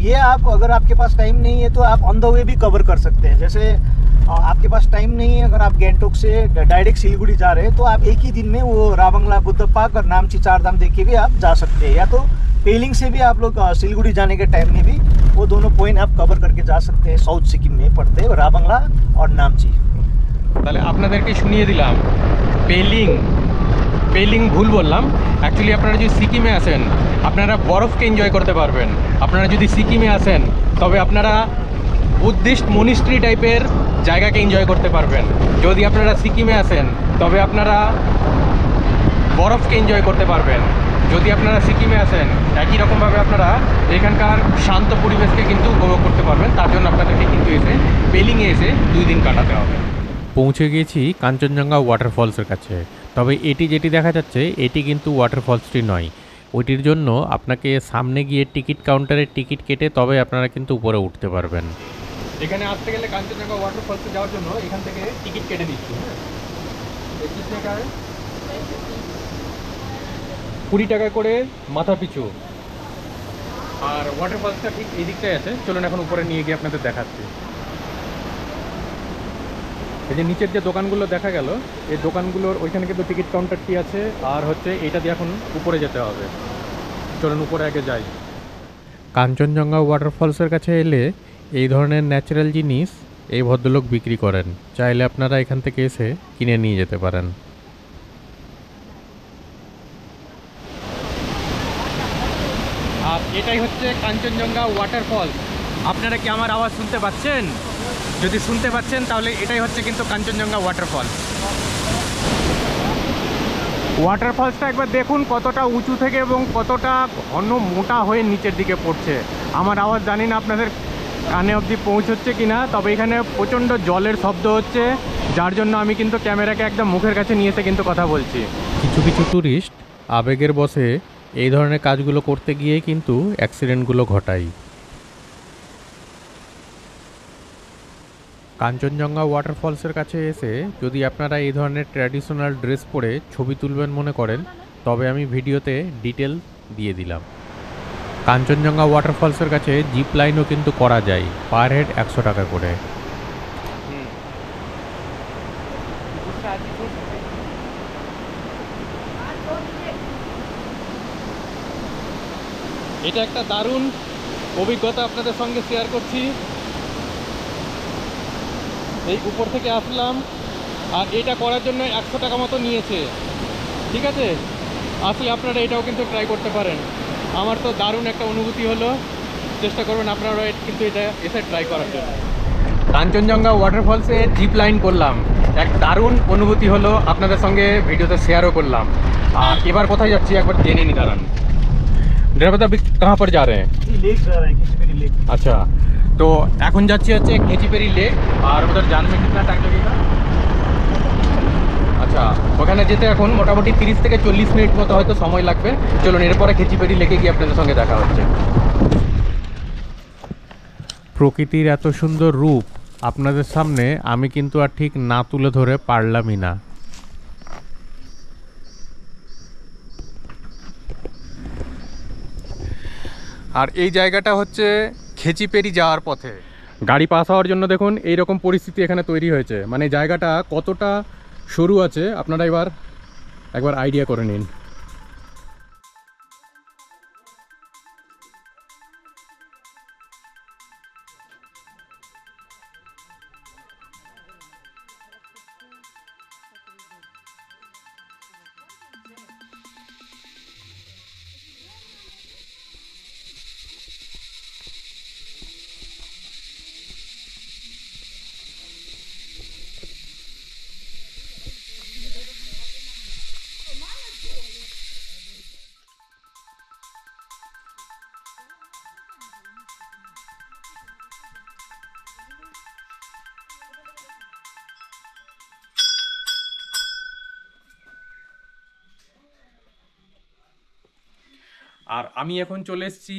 ये आप अगर आपके पास टाइम नहीं है तो आप ऑन द वे भी कवर कर सकते हैं। जैसे आपके पास टाइम नहीं है, अगर आप गैंगटोक से डायरेक्ट सिलीगुड़ी जा रहे हैं तो आप एक ही दिन में वो राबांगला, बुद्ध पार्क और नामची 4 धाम देख के भी आप जा सकते हैं। या तो पेलिंग से भी आप लोग सिलीगुड़ी जाने के टाइम में भी वो दोनों पॉइंट आप कवर करके जा सकते हैं। साउथ सिक्किम में पड़ते हैं राबांगला और नामची। তাহলে আপনাদেরকে শুনিয়ে দিলাম পেলিং ভুল বললাম। অ্যাকচুয়ালি আপনারা যদি সিকিমে আসেন আপনারা বরফকে এনজয় করতে পারবেন। আপনারা যদি সিকিমে আসেন তবে আপনারা বুদ্ধিস্ট মনিস্ট্রি টাইপের জায়গাকে এনজয় করতে পারবেন। যদি আপনারা সিকিমে আসেন তবে আপনারা বরফকে এনজয় করতে পারবেন। যদি আপনারা সিকিমে আসেন একই রকমভাবে আপনারা এখানকার শান্ত পরিবেশকে কিন্তু উপভোগ করতে পারবেন। তার জন্য আপনাদেরকে কিন্তু পেলিংয়ে এসে 2 দিন কাটাতে হবে। পৌঁছে গিয়েছি কাঞ্চনজঙ্ঘা ওয়াটারফলসের কাছে। তবে এটি যেটি দেখা যাচ্ছে এটি কিন্তু ওয়াটারফলসটি নয়। ওইটির জন্য আপনাকে সামনে গিয়ে টিকিট কাউন্টারে টিকিট কেটে তবে আপনারা কিন্তু উপরে উঠতে পারবেন। এখানে আসতে গেলে কাঞ্চনজঙ্ঘা ওয়াটারফলসে যাওয়ার জন্য এখান থেকে টিকিট কেটে দিচ্ছি। হ্যাঁ, 20 টাকা করে মাথা পিছু। আর ওয়াটারফলসটা ঠিক এই দিকটাই আছে। চলুন এখন উপরে নিয়ে গিয়ে আপনাদের দেখাচ্ছি। এই যে নিচের যে দোকানগুলো দেখা গেল, এই দোকানগুলোর ওইখানে কিন্তু টিকিট কাউন্টারটি আছে। আর হচ্ছে এইটা দিয়ে এখন উপরে যেতে হবে। চলুন উপরে আগে যাই। কাঞ্চনজঙ্ঘা ওয়াটারফলসের কাছে এলে এই ধরনের ন্যাচারাল জিনিস এই ভদ্রলোক বিক্রি করেন। চাইলে আপনারা এখান থেকে এসে কিনে নিয়ে যেতে পারেন। আর এটাই হচ্ছে কাঞ্চনজঙ্ঘা ওয়াটারফলস। আপনারা কি আমার আওয়াজ শুনতে পাচ্ছেন? যদি শুনতে পাচ্ছেন তাহলে এটাই হচ্ছে কিন্তু কাঞ্চনজঙ্ঘা ওয়াটারফলস। ওয়াটারফলসটা একবার দেখুন কতটা উঁচু থেকে এবং কতটা ঘন মোটা হয়ে নিচের দিকে পড়ছে। আমার আওয়াজ জানি না আপনাদের কানে অবধি পৌঁছচ্ছে কিনা, তবে এখানে প্রচণ্ড জলের শব্দ হচ্ছে, যার জন্য আমি কিন্তু ক্যামেরাকে একদম মুখের কাছে নিয়ে এসে কিন্তু কথা বলছি। কিছু কিছু ট্যুরিস্ট আবেগের বশে এই ধরনের কাজগুলো করতে গিয়ে কিন্তু অ্যাক্সিডেন্টগুলো ঘটায়। কাঞ্চনজঙ্ঘা ওয়াটারফলসের কাছে এসে যদি আপনারা এই ধরনের ট্র্যাডিশনাল ড্রেস পরে ছবি তুলবেন মনে করেন, তবে আমি ভিডিওতে ডিটেল দিয়ে দিলাম। কাঞ্চনজঙ্ঘা ওয়াটারফলসের কাছে জিপ লাইনও কিন্তু করা যায়, পার হেড 100 টাকা করে। এটা একটা দারুণ অভিজ্ঞতা আপনাদের সঙ্গে শেয়ার করছি। এই উপর থেকে আসলাম, আর এটা করার জন্য 100 টাকা মতো নিয়েছে। ঠিক আছে, আসলে আপনারা এটাও কিন্তু ট্রাই করতে পারেন। আমার তো দারুণ একটা অনুভূতি হলো, চেষ্টা করবেন আপনারা কিন্তু এটা এসে ট্রাই করার জন্য। কাঞ্চনজঙ্ঘা ওয়াটারফলসে জিপ লাইন করলাম, এক দারুণ অনুভূতি হলো, আপনাদের সঙ্গে ভিডিওতে শেয়ারও করলাম। আর এবার কোথায় যাচ্ছি একবার জেনে নি দাঁড়ান। ড্রাইভার अभी कहाँ पर जा रहे हैं? लेक जा रहा है, खिचपेरी लेक। अच्छा, तो এখন যাচ্ছি হচ্ছে খেচিপেরি লেক। আর ওদের जाने में कितना टाइम लगेगा? আচ্ছা, ওখানে যেতে এখন মোটামুটি 30 থেকে 40 মিনিট মতো হয়তো সময় লাগবে। চলুন এরপরে খেচিপেরি লেকে গিয়ে আপনাদের সঙ্গে দেখা হচ্ছে। প্রকৃতির এত সুন্দর রূপ আপনাদের সামনে আমি কিন্তু আর ঠিক না তুলে ধরে পারলামই না। আর এই জায়গাটা হচ্ছে খেচিপেরি যাওয়ার পথে। গাড়ি পাস হওয়ার জন্য দেখুন এইরকম পরিস্থিতি এখানে তৈরি হয়েছে, মানে জায়গাটা কতটা সরু আছে আপনারা এবার একবার আইডিয়া করে নিন। আর আমি এখন চলে এসেছি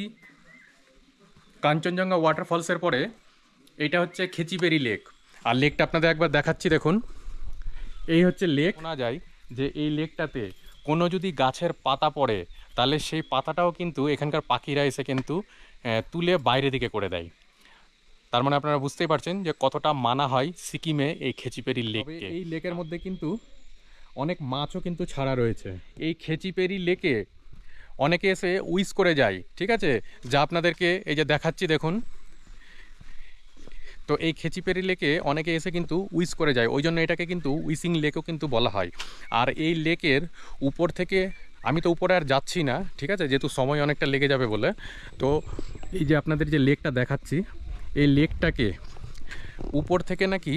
কাঞ্চনজঙ্ঘা ওয়াটারফলসের পরে। এইটা হচ্ছে খেচিপেরি লেক। আর লেকটা আপনাদের একবার দেখাচ্ছি, দেখুন এই হচ্ছে লেক। শোনা যায় যে এই লেকটাতে কোনো যদি গাছের পাতা পড়ে তাহলে সেই পাতাটাও কিন্তু এখানকার পাখিরা এসে কিন্তু তুলে বাইরে দিকে করে দেয়। তার মানে আপনারা বুঝতেই পারছেন যে কতটা মানা হয় সিকিমে এই খেচিপেরি লেককে। এই লেকের মধ্যে কিন্তু অনেক মাছও কিন্তু ছাড়া রয়েছে। এই খেচিপেরি লেকে অনেকে এসে উইশ করে যায়, ঠিক আছে, যা আপনাদেরকে এই যে দেখাচ্ছি দেখুন। তো এই খেচিপেরি লেকে অনেকে এসে কিন্তু উইশ করে যায়, ওই জন্য এটাকে কিন্তু উইশিং লেকও কিন্তু বলা হয়। আর এই লেকের উপর থেকে আমি তো উপরে আর যাচ্ছি না, ঠিক আছে, যেহেতু সময় অনেকটা লেগে যাবে বলে। তো এই যে আপনাদের যে লেকটা দেখাচ্ছি, এই লেকটাকে উপর থেকে নাকি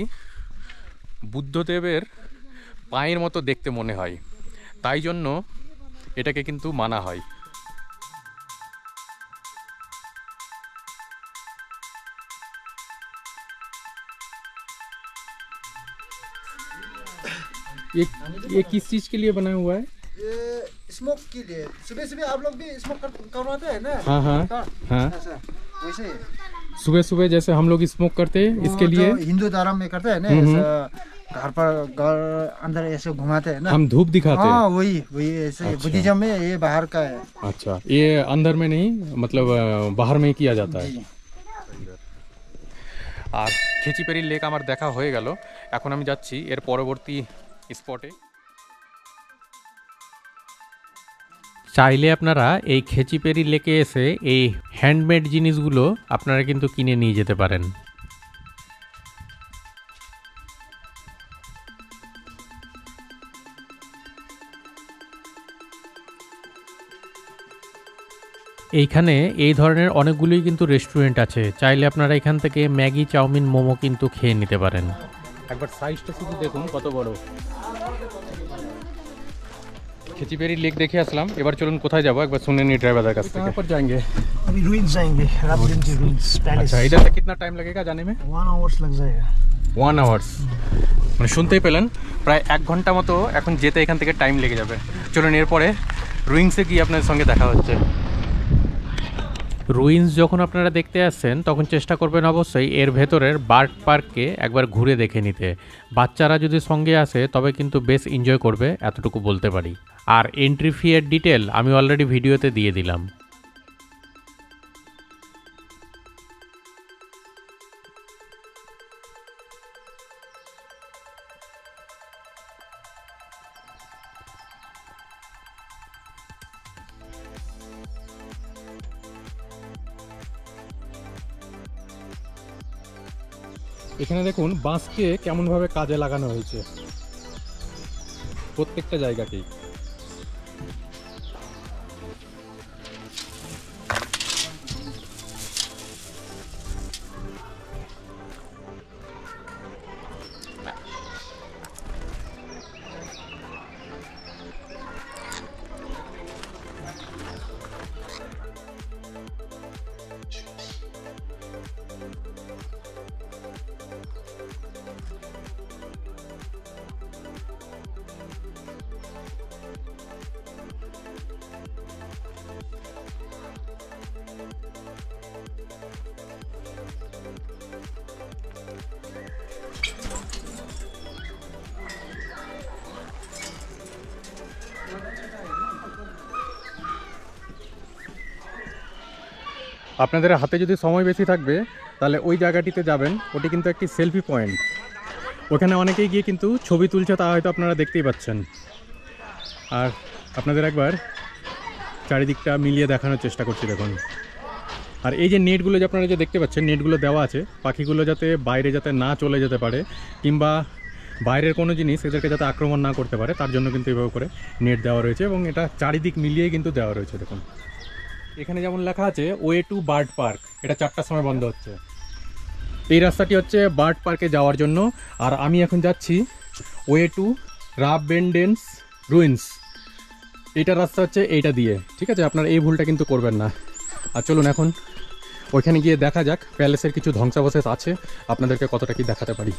বুদ্ধদেবের পায়ের মতো দেখতে মনে হয়, তাই জন্য এটাকে কিন্তু মানা হয়। ये किस चीज के लिए बना हुआ है? ये स्मोक के लिए। सुबह सुबह आप लोग भी स्मोक करवाते हैं ना? हाँ हाँ हाँ, ऐसा वैसे सुबह सुबह जैसे हम लोग स्मोक करते हैं इसके लिए। हिंदू धर्म में करते हैं ना, ऐसा घर पर घर अंदर ऐसे घुमाते हैं ना, हम धूप दिखाते हैं। हाँ वही वही ऐसे। अच्छा। बुद्धिज्म में ये बाहर का है। अच्छा, ये अंदर में नहीं, मतलब बाहर में ही किया जाता है। जी। আর খেচিপেরি লেক আমার দেখা হয়ে গেল, এখন আমি যাচ্ছি এর পরবর্তী স্পটে। চাইলে আপনারা এই খেচিপেরি লেকে এসে এই হ্যান্ডমেড জিনিসগুলো আপনারা কিন্তু কিনে নিয়ে যেতে পারেন। এইখানে এই ধরনের অনেকগুলোই কিন্তু রেস্টুরেন্ট আছে, চাইলে আপনারা এখান থেকে ম্যাগি, চাউমিন, মোমো কিন্তু খেয়ে নিতে পারেন। একবার সাইজটা শুধু দেখুন কত বড়। খেচিপেরি লেক দেখে আসলাম, এবার চলুন কোথায় যাবো একবার শুনে নি ड्राइवर কাছ থেকে। पर जाएंगे अभी रुइंस जाएंगे, रापदिन की रुइंस पैलेस। अच्छा, इधर से कितना टाइम लगेगा जाने में? 1 आवर्स लग जाएगा। 1 आवर्स, মানে শুনতেই পেলেন প্রায় 1 ঘন্টা মতো এখন যেতে এখান থেকে টাইম লেগে যাবে। চলুন এরপরে রুইংসে গিয়ে আপনাদের সঙ্গে দেখা হচ্ছে। রুইন্স যখন আপনারা দেখতে আসছেন তখন চেষ্টা করবেন অবশ্যই এর ভেতরের বার্ড পার্ককে একবার ঘুরে দেখে নিতে। বাচ্চারা যদি সঙ্গে আসে তবে কিন্তু বেশ এনজয় করবে, এতটুকু বলতে পারি। আর এন্ট্রি ফি এর ডিটেল আমি অলরেডি ভিডিওতে দিয়ে দিলাম। এখানে দেখুন বাঁশকে কেমনভাবে কাজে লাগানো হয়েছে প্রত্যেকটা জায়গাতেই। আপনাদের হাতে যদি সময় বেশি থাকবে তাহলে ওই জায়গাটিতে যাবেন, ওটি কিন্তু একটি সেলফি পয়েন্ট। ওখানে অনেকেই গিয়ে কিন্তু ছবি তুলছে, তা হয়তো আপনারা দেখতেই পাচ্ছেন। আর আপনাদের একবার চারিদিকটা মিলিয়ে দেখানোর চেষ্টা করছি দেখুন। আর এই যে নেটগুলো যে আপনারা যে দেখতে পাচ্ছেন, নেটগুলো দেওয়া আছে পাখিগুলো যাতে বাইরে যাতে না চলে যেতে পারে, কিংবা বাইরের কোনো জিনিস এদেরকে যাতে আক্রমণ না করতে পারে, তার জন্য কিন্তু এভাবে করে নেট দেওয়া রয়েছে, এবং এটা চারিদিক মিলিয়েই কিন্তু দেওয়া রয়েছে দেখুন। এখানে যেমন লেখা আছে ওয়ে টু বার্ড পার্ক, এটা 4টার সময় বন্ধ হচ্ছে। এই রাস্তাটি হচ্ছে বার্ড পার্কে যাওয়ার জন্য, আর আমি এখন যাচ্ছি ওয়ে টু রাববেন্ডেন্স রুইন্স। এইটার রাস্তা হচ্ছে এইটা দিয়ে, ঠিক আছে? আপনারা এই ভুলটা কিন্তু করবেন না। আর চলুন এখন ওইখানে গিয়ে দেখা যাক প্যালেসের কিছু ধ্বংসাবশেষ আছে, আপনাদেরকে কতটা কি দেখাতে পারি।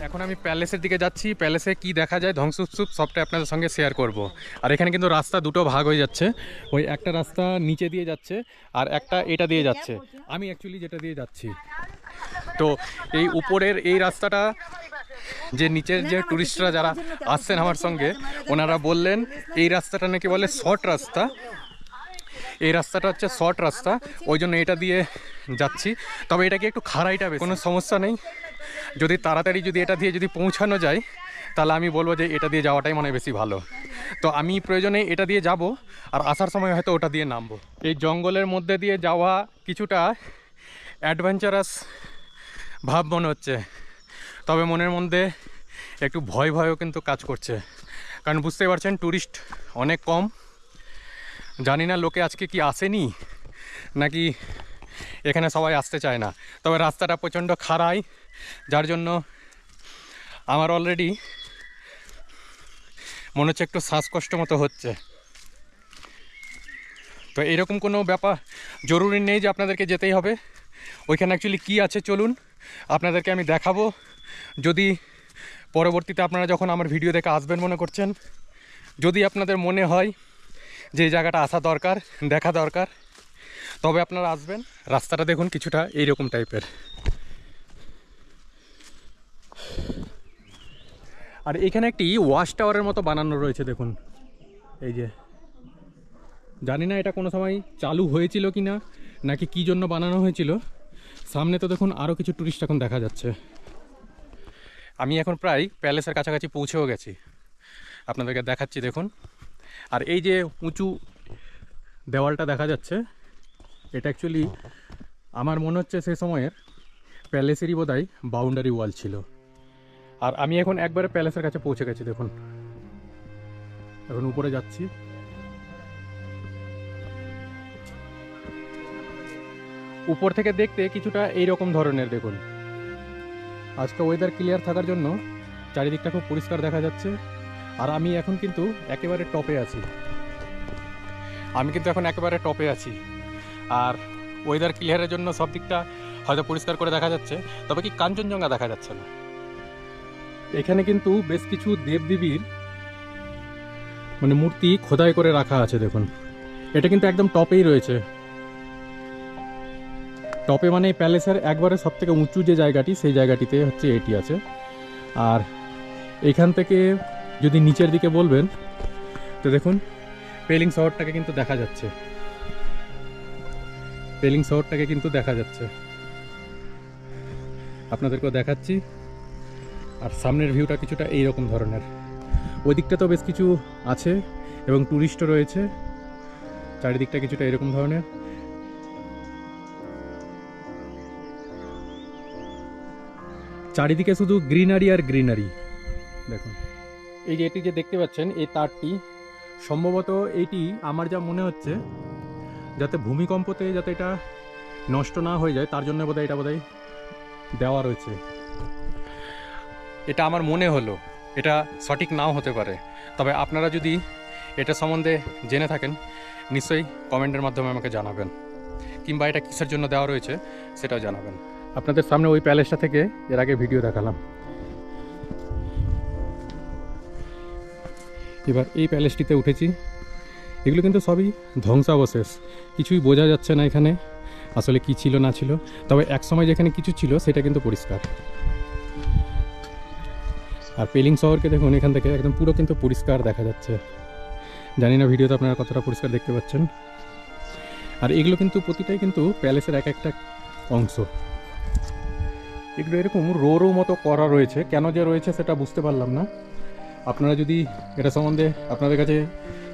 এখন আমি প্যালেসের দিকে যাচ্ছি। প্যালেসে কি দেখা যায় ধ্বংসস্তূপ সবটা আপনাদের সঙ্গে শেয়ার করব। আর এখানে কিন্তু রাস্তা দুটো ভাগ হয়ে যাচ্ছে, ওই একটা রাস্তা নিচে দিয়ে যাচ্ছে আর একটা এটা দিয়ে যাচ্ছে। আমি অ্যাকচুয়ালি যেটা দিয়ে যাচ্ছি, তো এই উপরের এই রাস্তাটা যে নিচের যে টুরিস্টরা যারা আসছেন আমার সঙ্গে, ওনারা বললেন এই রাস্তাটা নাকি বলে শর্ট রাস্তা, এই রাস্তাটা হচ্ছে শর্ট রাস্তা, ওই জন্য এটা দিয়ে যাচ্ছি। তবে এটা কি একটু খাড়াইটা বেশি, কোনো সমস্যা নেই। যদি তাড়াতাড়ি যদি এটা দিয়ে যদি পৌঁছানো যায়, তাহলে আমি বলবো যে এটা দিয়ে যাওয়াটাই মনে হয় বেশি ভালো। তো আমি প্রয়োজনে এটা দিয়ে যাব, আর আসার সময় হয়তো ওটা দিয়ে নামবো। এই জঙ্গলের মধ্যে দিয়ে যাওয়া কিছুটা অ্যাডভেঞ্চারাস ভাব মনে হচ্ছে, তবে মনের মধ্যে একটু ভয় ভয়ও কিন্তু কাজ করছে, কারণ বুঝতেই পারছেন ট্যুরিস্ট অনেক কম। জানি না লোকে আজকে কি আসেনি নাকি এখানে সবাই আসতে চায় না। তবে রাস্তাটা প্রচণ্ড খাড়াই, যার জন্য আমার অলরেডি মনে হচ্ছে একটু শ্বাসকষ্ট মতো হচ্ছে। তো এরকম কোনো ব্যাপার জরুরি নেই যে আপনাদেরকে যেতেই হবে। ওইখানে অ্যাকচুয়ালি কী আছে চলুন আপনাদেরকে আমি দেখাবো। যদি পরবর্তীতে আপনারা যখন আমার ভিডিও দেখে আসবেন মনে করছেন, যদি আপনাদের মনে হয় যে এই জায়গাটা আসা দরকার, দেখা দরকার, তবে আপনারা আসবেন। রাস্তাটা দেখুন কিছুটা এইরকম টাইপের। আর এখানে একটি ওয়াচ টাওয়ারের মতো বানানো রয়েছে দেখুন, এই যে। জানি না এটা কোনো সময় চালু হয়েছিল কি না, নাকি কী জন্য বানানো হয়েছিল। সামনে তো দেখুন আরও কিছু টুরিস্ট এখন দেখা যাচ্ছে। আমি এখন প্রায় প্যালেসের কাছাকাছি পৌঁছেও গেছি, আপনাদেরকে দেখাচ্ছি দেখুন। আর এই যে উঁচু দেওয়ালটা দেখা যাচ্ছে, এটা অ্যাকচুয়ালি আমার মনে হচ্ছে সেই সময়ের প্যালেসেরই বোধহয় বাউন্ডারি ওয়াল ছিল। আর আমি এখন একবারে প্যালেসের কাছে পৌঁছে গেছি দেখুন। এখন উপরে যাচ্ছি। উপর থেকে দেখতে কিছুটা এইরকম ধরনের দেখুন। আজকে ওয়েদার ক্লিয়ার থাকার জন্য চারিদিকটা খুব পরিষ্কার দেখা যাচ্ছে। আর আমি এখন কিন্তু একেবারে টপে আছি, আর ওয়েদার ক্লিয়ারের জন্য সব দিকটা হয়তো পরিষ্কার করে দেখা যাচ্ছে, তবে কি কাঞ্চনজঙ্ঘা দেখা যাচ্ছে না। এখানে কিন্তু বেশ কিছু দেবদেবীর মানে মূর্তি খোদাই করে রাখা আছে দেখুন। এটা কিন্তু একদম টপেই রয়েছে। টপে মানে প্যালেসের একবারে সব থেকে উঁচু যে জায়গাটি, সেই জায়গাটিতে হচ্ছে এটি আছে। আর এখান থেকে যদি নিচের দিকে বলবেন তো দেখুন পেলিং শহরটাকে কিন্তু দেখা যাচ্ছে, আপনাদেরকেও দেখাচ্ছি। আর সামনের ভিউটা কিছুটা এইরকম ধরনের। ওই দিকটা তো বেশ কিছু আছে এবং টুরিস্টও রয়েছে। চারিদিকটা কিছুটা এরকম ধরনের। চারিদিকে শুধু গ্রিনারি আর গ্রিনারি দেখুন। এই যে এটি যে দেখতে পাচ্ছেন, এই তারটি সম্ভবত এইটি আমার যা মনে হচ্ছে, যাতে ভূমিকম্পতে যাতে এটা নষ্ট না হয়ে যায়, তার জন্য বোধহয় এটা বোধহয় দেওয়া রয়েছে। এটা আমার মনে হলো, এটা সঠিক নাও হতে পারে। তবে আপনারা যদি এটা সম্বন্ধে জেনে থাকেন নিশ্চয়ই কমেন্টের মাধ্যমে আমাকে জানাবেন, কিংবা এটা কিসের জন্য দেওয়া রয়েছে সেটাও জানাবেন। আপনাদের সামনে ওই প্যালেসটা থেকে এর আগে ভিডিও দেখালাম। এবার এই প্যালেসটিতে উঠেছি। এগুলো কিন্তু সবই ধ্বংসাবশেষ, কিছুই বোঝা যাচ্ছে না এখানে। আসলে কি ছিল না ছিল, তবে এক সময় যেখানে কিছু ছিল সেটা কিন্তু পরিষ্কার। আর পেলিং শহরকে দেখুন এখান থেকে একদম পুরো কিন্তু পরিষ্কার দেখা যাচ্ছে। জানি না ভিডিওতে আপনারা কতটা পরিষ্কার দেখতে পাচ্ছেন। আর এগুলো কিন্তু প্রতিটাই কিন্তু প্যালেসের এক একটা অংশ। এগুলো এরকম রো মতো করা রয়েছে, কেন যে রয়েছে সেটা বুঝতে পারলাম না। আপনারা যদি এটা সম্বন্ধে আপনাদের কাছে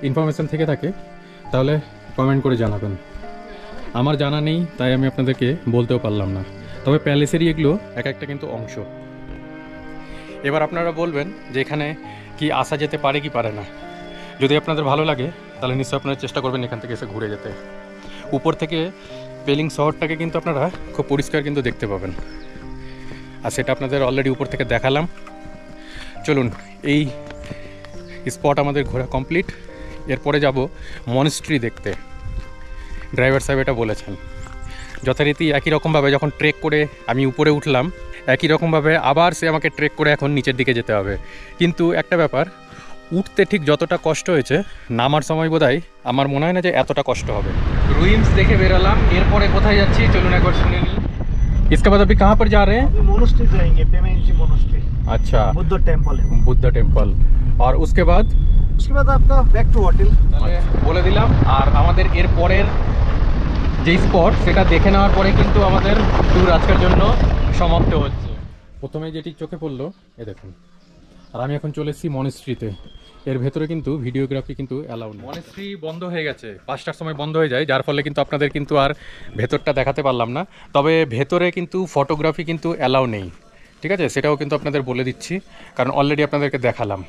ইনফরমেশান থেকে থাকে তাহলে কমেন্ট করে জানাবেন। আমার জানা নেই, তাই আমি আপনাদেরকে বলতেও পারলাম না। তবে প্যালেসেরই এগুলো এক একটা কিন্তু অংশ। এবার আপনারা বলবেন যে এখানে কি আসা যেতে পারে কি পারে না। যদি আপনাদের ভালো লাগে তাহলে নিশ্চয়ই আপনারা চেষ্টা করবেন এখান থেকে এসে ঘুরে যেতে। উপর থেকে পেলিং শহরটাকে কিন্তু আপনারা খুব পরিষ্কার কিন্তু দেখতে পাবেন, আর সেটা আপনাদের অলরেডি উপর থেকে দেখালাম। চলুন, এই স্পট আমাদের ঘোরা কমপ্লিট। এরপরে যাব মনেস্ট্রি দেখতে। ড্রাইভার সাহেব এটা বলেছেন। যথারীতি একই রকমভাবে যখন ট্রেক করে আমি উপরে উঠলাম, একই রকমভাবে আবার সে আমাকে ট্রেক করে এখন নিচের দিকে যেতে হবে। কিন্তু একটা ব্যাপার, উঠতে ঠিক যতটা কষ্ট হয়েছে, নামার সময় বোধহয় আমার মনে হয় না যে এতটা কষ্ট হবে। রুইন্স দেখে বেরোলাম, এরপরে কোথায় যাচ্ছি চলুন একবার শুনে নিই। इसके बाद अभी कहाँ पर जा रहे हैं? मोनेस्ट्री जाएंगे, पेमेंजी मोनेस्ट्री। अच्छा, बुद्ध टेम्पल है। बुद्ध टेम्पल। और उसके बाद आपका बैक टू होटल। বলে দিলাম। আর আমাদের এর পরের যে স্পট সেটা দেখে নেওয়ার পরে কিন্তু আমাদের ট্যুর আজকের জন্য সমাপ্ত হচ্ছে। প্রথমে যেটি চোখে পড়লো এ দেখুন। আর আমি এখন চলে এসেছি মনেস্ট্রিতে। এর ভেতরে কিন্তু ভিডিওগ্রাফি কিন্তু অ্যালাউ নেই। মনেস্ট্রি বন্ধ হয়ে গেছে, 5টার সময় বন্ধ হয়ে যায়, যার ফলে কিন্তু আপনাদের কিন্তু আর ভেতরটা দেখাতে পারলাম না। তবে ভেতরে কিন্তু ফটোগ্রাফি কিন্তু অ্যালাউ নেই, ঠিক আছে? সেটাও কিন্তু আপনাদের বলে দিচ্ছি, কারণ অলরেডি আপনাদেরকে দেখালাম।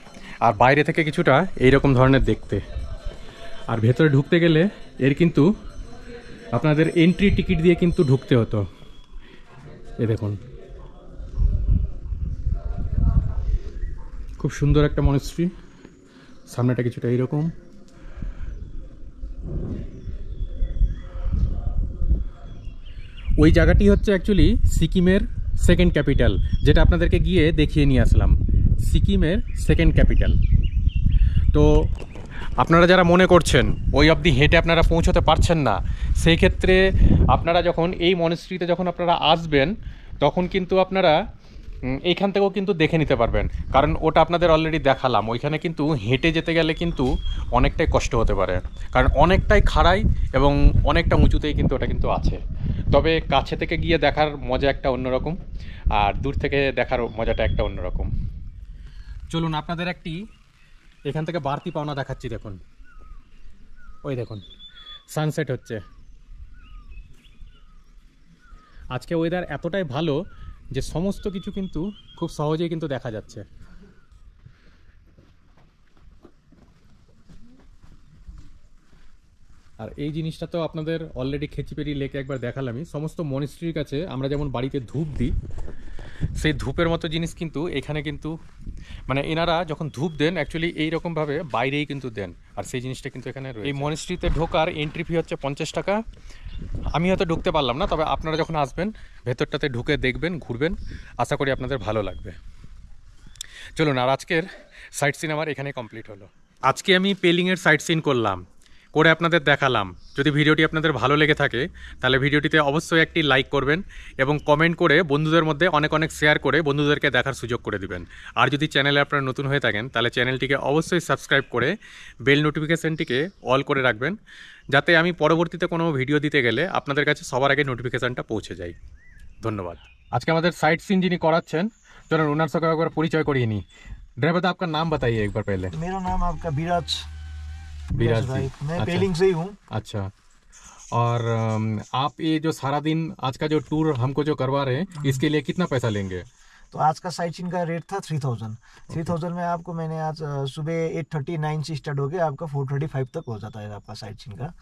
আর বাইরে থেকে কিছুটা এইরকম ধরনের দেখতে। আর ভেতরে ঢুকতে গেলে এর কিন্তু আপনাদের এন্ট্রি টিকিট দিয়ে কিন্তু ঢুকতে হতো। এ দেখুন, খুব সুন্দর একটা মনেস্ট্রি। সামনেটা কিছুটা এইরকম। ওই জায়গাটি হচ্ছে অ্যাকচুয়ালি সিকিমের সেকেন্ড ক্যাপিটাল, যেটা আপনাদেরকে গিয়ে দেখিয়ে নিয়ে আসলাম। সিকিমের সেকেন্ড ক্যাপিটাল। তো আপনারা যারা মনে করছেন ওই অবধি হেঁটে আপনারা পৌঁছতে পারছেন না, সেই ক্ষেত্রে আপনারা যখন এই মনেস্ট্রিতে যখন আপনারা আসবেন তখন কিন্তু আপনারা এইখান থেকেও কিন্তু দেখে নিতে পারবেন, কারণ ওটা আপনাদের অলরেডি দেখালাম। ওইখানে কিন্তু হেঁটে যেতে গেলে কিন্তু অনেকটাই কষ্ট হতে পারে, কারণ অনেকটাই খাড়াই এবং অনেকটা উঁচুতেই কিন্তু ওটা কিন্তু আছে। তবে কাছে থেকে গিয়ে দেখার মজা একটা অন্যরকম, আর দূর থেকে দেখার মজাটা একটা অন্যরকম। চলুন আপনাদের একটি এখান থেকে বাড়তি পাওনা দেখাচ্ছি। দেখুন, ওই দেখুন সানসেট হচ্ছে। আজকে ওয়েদার এতটাই ভালো যে সমস্ত কিছু কিন্তু খুব সহজেই কিন্তু দেখা যাচ্ছে। আর এই জিনিসটা তো আপনাদের অলরেডি খেচিপেরি লেকে একবার দেখালামই। সমস্ত মনেস্ট্রির কাছে আমরা যেমন বাড়িতে ধূপ দিই, সেই ধূপের মতো জিনিস কিন্তু এখানে কিন্তু মানে এনারা যখন ধূপ দেন অ্যাকচুয়ালি এইরকমভাবে বাইরেই কিন্তু দেন। আর সেই জিনিসটা কিন্তু এখানে রয়েছে। এই মনেস্ট্রিতে ঢোকার এন্ট্রি ফি হচ্ছে 50 টাকা। আমি হয়তো ঢুকতে পারলাম না, তবে আপনারা যখন আসবেন ভেতরটাতে ঢুকে দেখবেন, ঘুরবেন, আশা করি আপনাদের ভালো লাগবে। চলুন, আর আজকের সাইট সিন আমার এখানে কমপ্লিট হলো। আজকে আমি পেলিংয়ের সাইট সিন করলাম, করে আপনাদের দেখালাম। যদি ভিডিওটি আপনাদের ভালো লেগে থাকে তাহলে ভিডিওটিতে অবশ্যই একটি লাইক করবেন এবং কমেন্ট করে বন্ধুদের মধ্যে অনেক অনেক শেয়ার করে বন্ধুদেরকে দেখার সুযোগ করে দিবেন। আর যদি চ্যানেলে আপনারা নতুন হয়ে থাকেন তাহলে চ্যানেলটিকে অবশ্যই সাবস্ক্রাইব করে বেল নোটিফিকেশানটিকে অল করে রাখবেন, যাতে আমি পরবর্তীতে কোনো ভিডিও দিতে গেলে আপনাদের কাছে সবার আগে নোটিফিকেশানটা পৌঁছে যায়। ধন্যবাদ। আজকে আমাদের সাইট সিন যিনি করাচ্ছেন, চলুন ওনার সঙ্গে একবার পরিচয় করিয়ে নিই। ड्राइवर आपका नाम बताइए एक बार पहले। मेरा नाम आपका विराज विराज जी। मैं अच्छा। पेलिंग से ही हूँ। अच्छा, और आप ये जो सारा दिन आज का जो टूर हमको जो करवा रहे हैं इसके लिए कितना पैसा लेंगे? तो आज का साइट सीन का रेट था 3000 में आपको मैंने आज सुबह 8:39 से स्टार्ट हो गया, आपका 4:35 तक हो जाता है आपका साइट सीन का।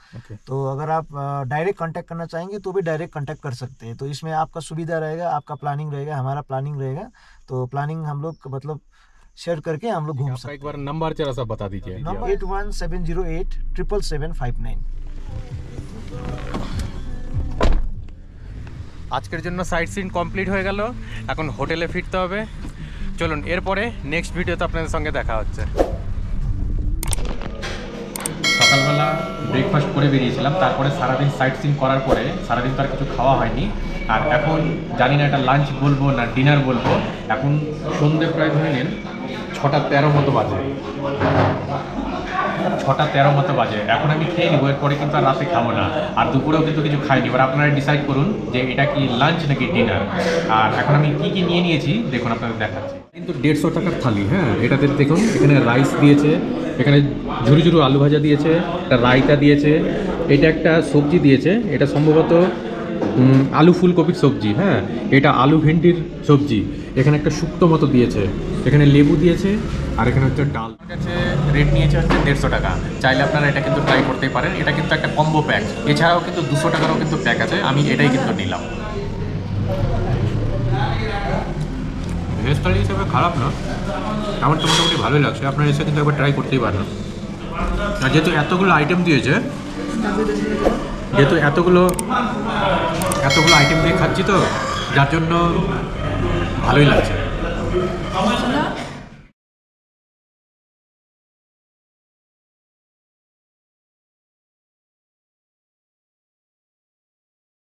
तो अगर आप डायरेक्ट कांटेक्ट करना चाहेंगे तो भी डायरेक्ट कांटेक्ट कर सकते हैं। तो इसमें आपका सुविधा रहेगा, आपका प्लानिंग रहेगा, हमारा प्लानिंग रहेगा। तो प्लानिंग हम लोग मतलब शेयर करके हम लोग घूम सकते हैं। एक बार नंबर जरा सा बता दीजिए। नंबर 8170877759। আজকের জন্য সাইট সিন কমপ্লিট হয়ে গেল, এখন হোটেলে ফিরতে হবে। চলুন, এরপরে নেক্সট ভিডিওতে আপনাদের সঙ্গে দেখা হচ্ছে। সকাল সকালবেলা ব্রেকফাস্ট করে বেরিয়েছিলাম, তারপরে সারাদিন সাইট সিন করার পরে সারাদিন তো আর কিছু খাওয়া হয়নি। আর এখন জানি না এটা লাঞ্চ বলবো না ডিনার বলবো। এখন সন্ধ্যে প্রায় ধরে নিন 6:13 মতো বাজে, 6:13 মতো বাজে। এখন আমি খেয়ে নিবো, এরপরে কিন্তু আর রাতে খাবো না, আর দুপুরেও কিন্তু কিছু খাইনি। এবার আপনারা ডিসাইড করুন যে এটা কি লাঞ্চ নাকি ডিনার। আর এখন আমি কি কি নিয়ে নিয়েছি দেখুন, আপনাদের দেখাচ্ছি। কিন্তু 150 টাকার থালি, হ্যাঁ, এটাতে দেখুন এখানে রাইস দিয়েছে, এখানে ঝুরু ঝুরু আলু ভাজা দিয়েছে, একটা রায়তা দিয়েছে, এটা একটা সবজি দিয়েছে, এটা সম্ভবত আলু ফুলকপির সবজি, হ্যাঁ, এটা আলু ভেন্ডির সবজি, এখানে একটা শুক্তো মতো দিয়েছে, এখানে লেবু দিয়েছে, আর এখানে হচ্ছে ডাল। কাছে রেট নিয়েছে হচ্ছে 150 টাকা। চাইলে আপনারা এটা কিন্তু ট্রাই করতেই পারেন। এটা কিন্তু একটা কম্বো প্যাক, এছাড়াও কিন্তু 200 টাকারও কিন্তু প্যাক আছে, আমি এটাই কিন্তু নিলাম। ভেজ থালি হিসেবে খারাপ না, আমার তো মোটামুটি ভালোই লাগছে। আপনারা এসে কিন্তু একবার ট্রাই করতেই পারেন। আর যেহেতু এতগুলো আইটেম দিয়েছে, যেহেতু এতগুলো আইটেম দিয়ে খাচ্ছি তো, যার জন্য ভালোই লাগছে।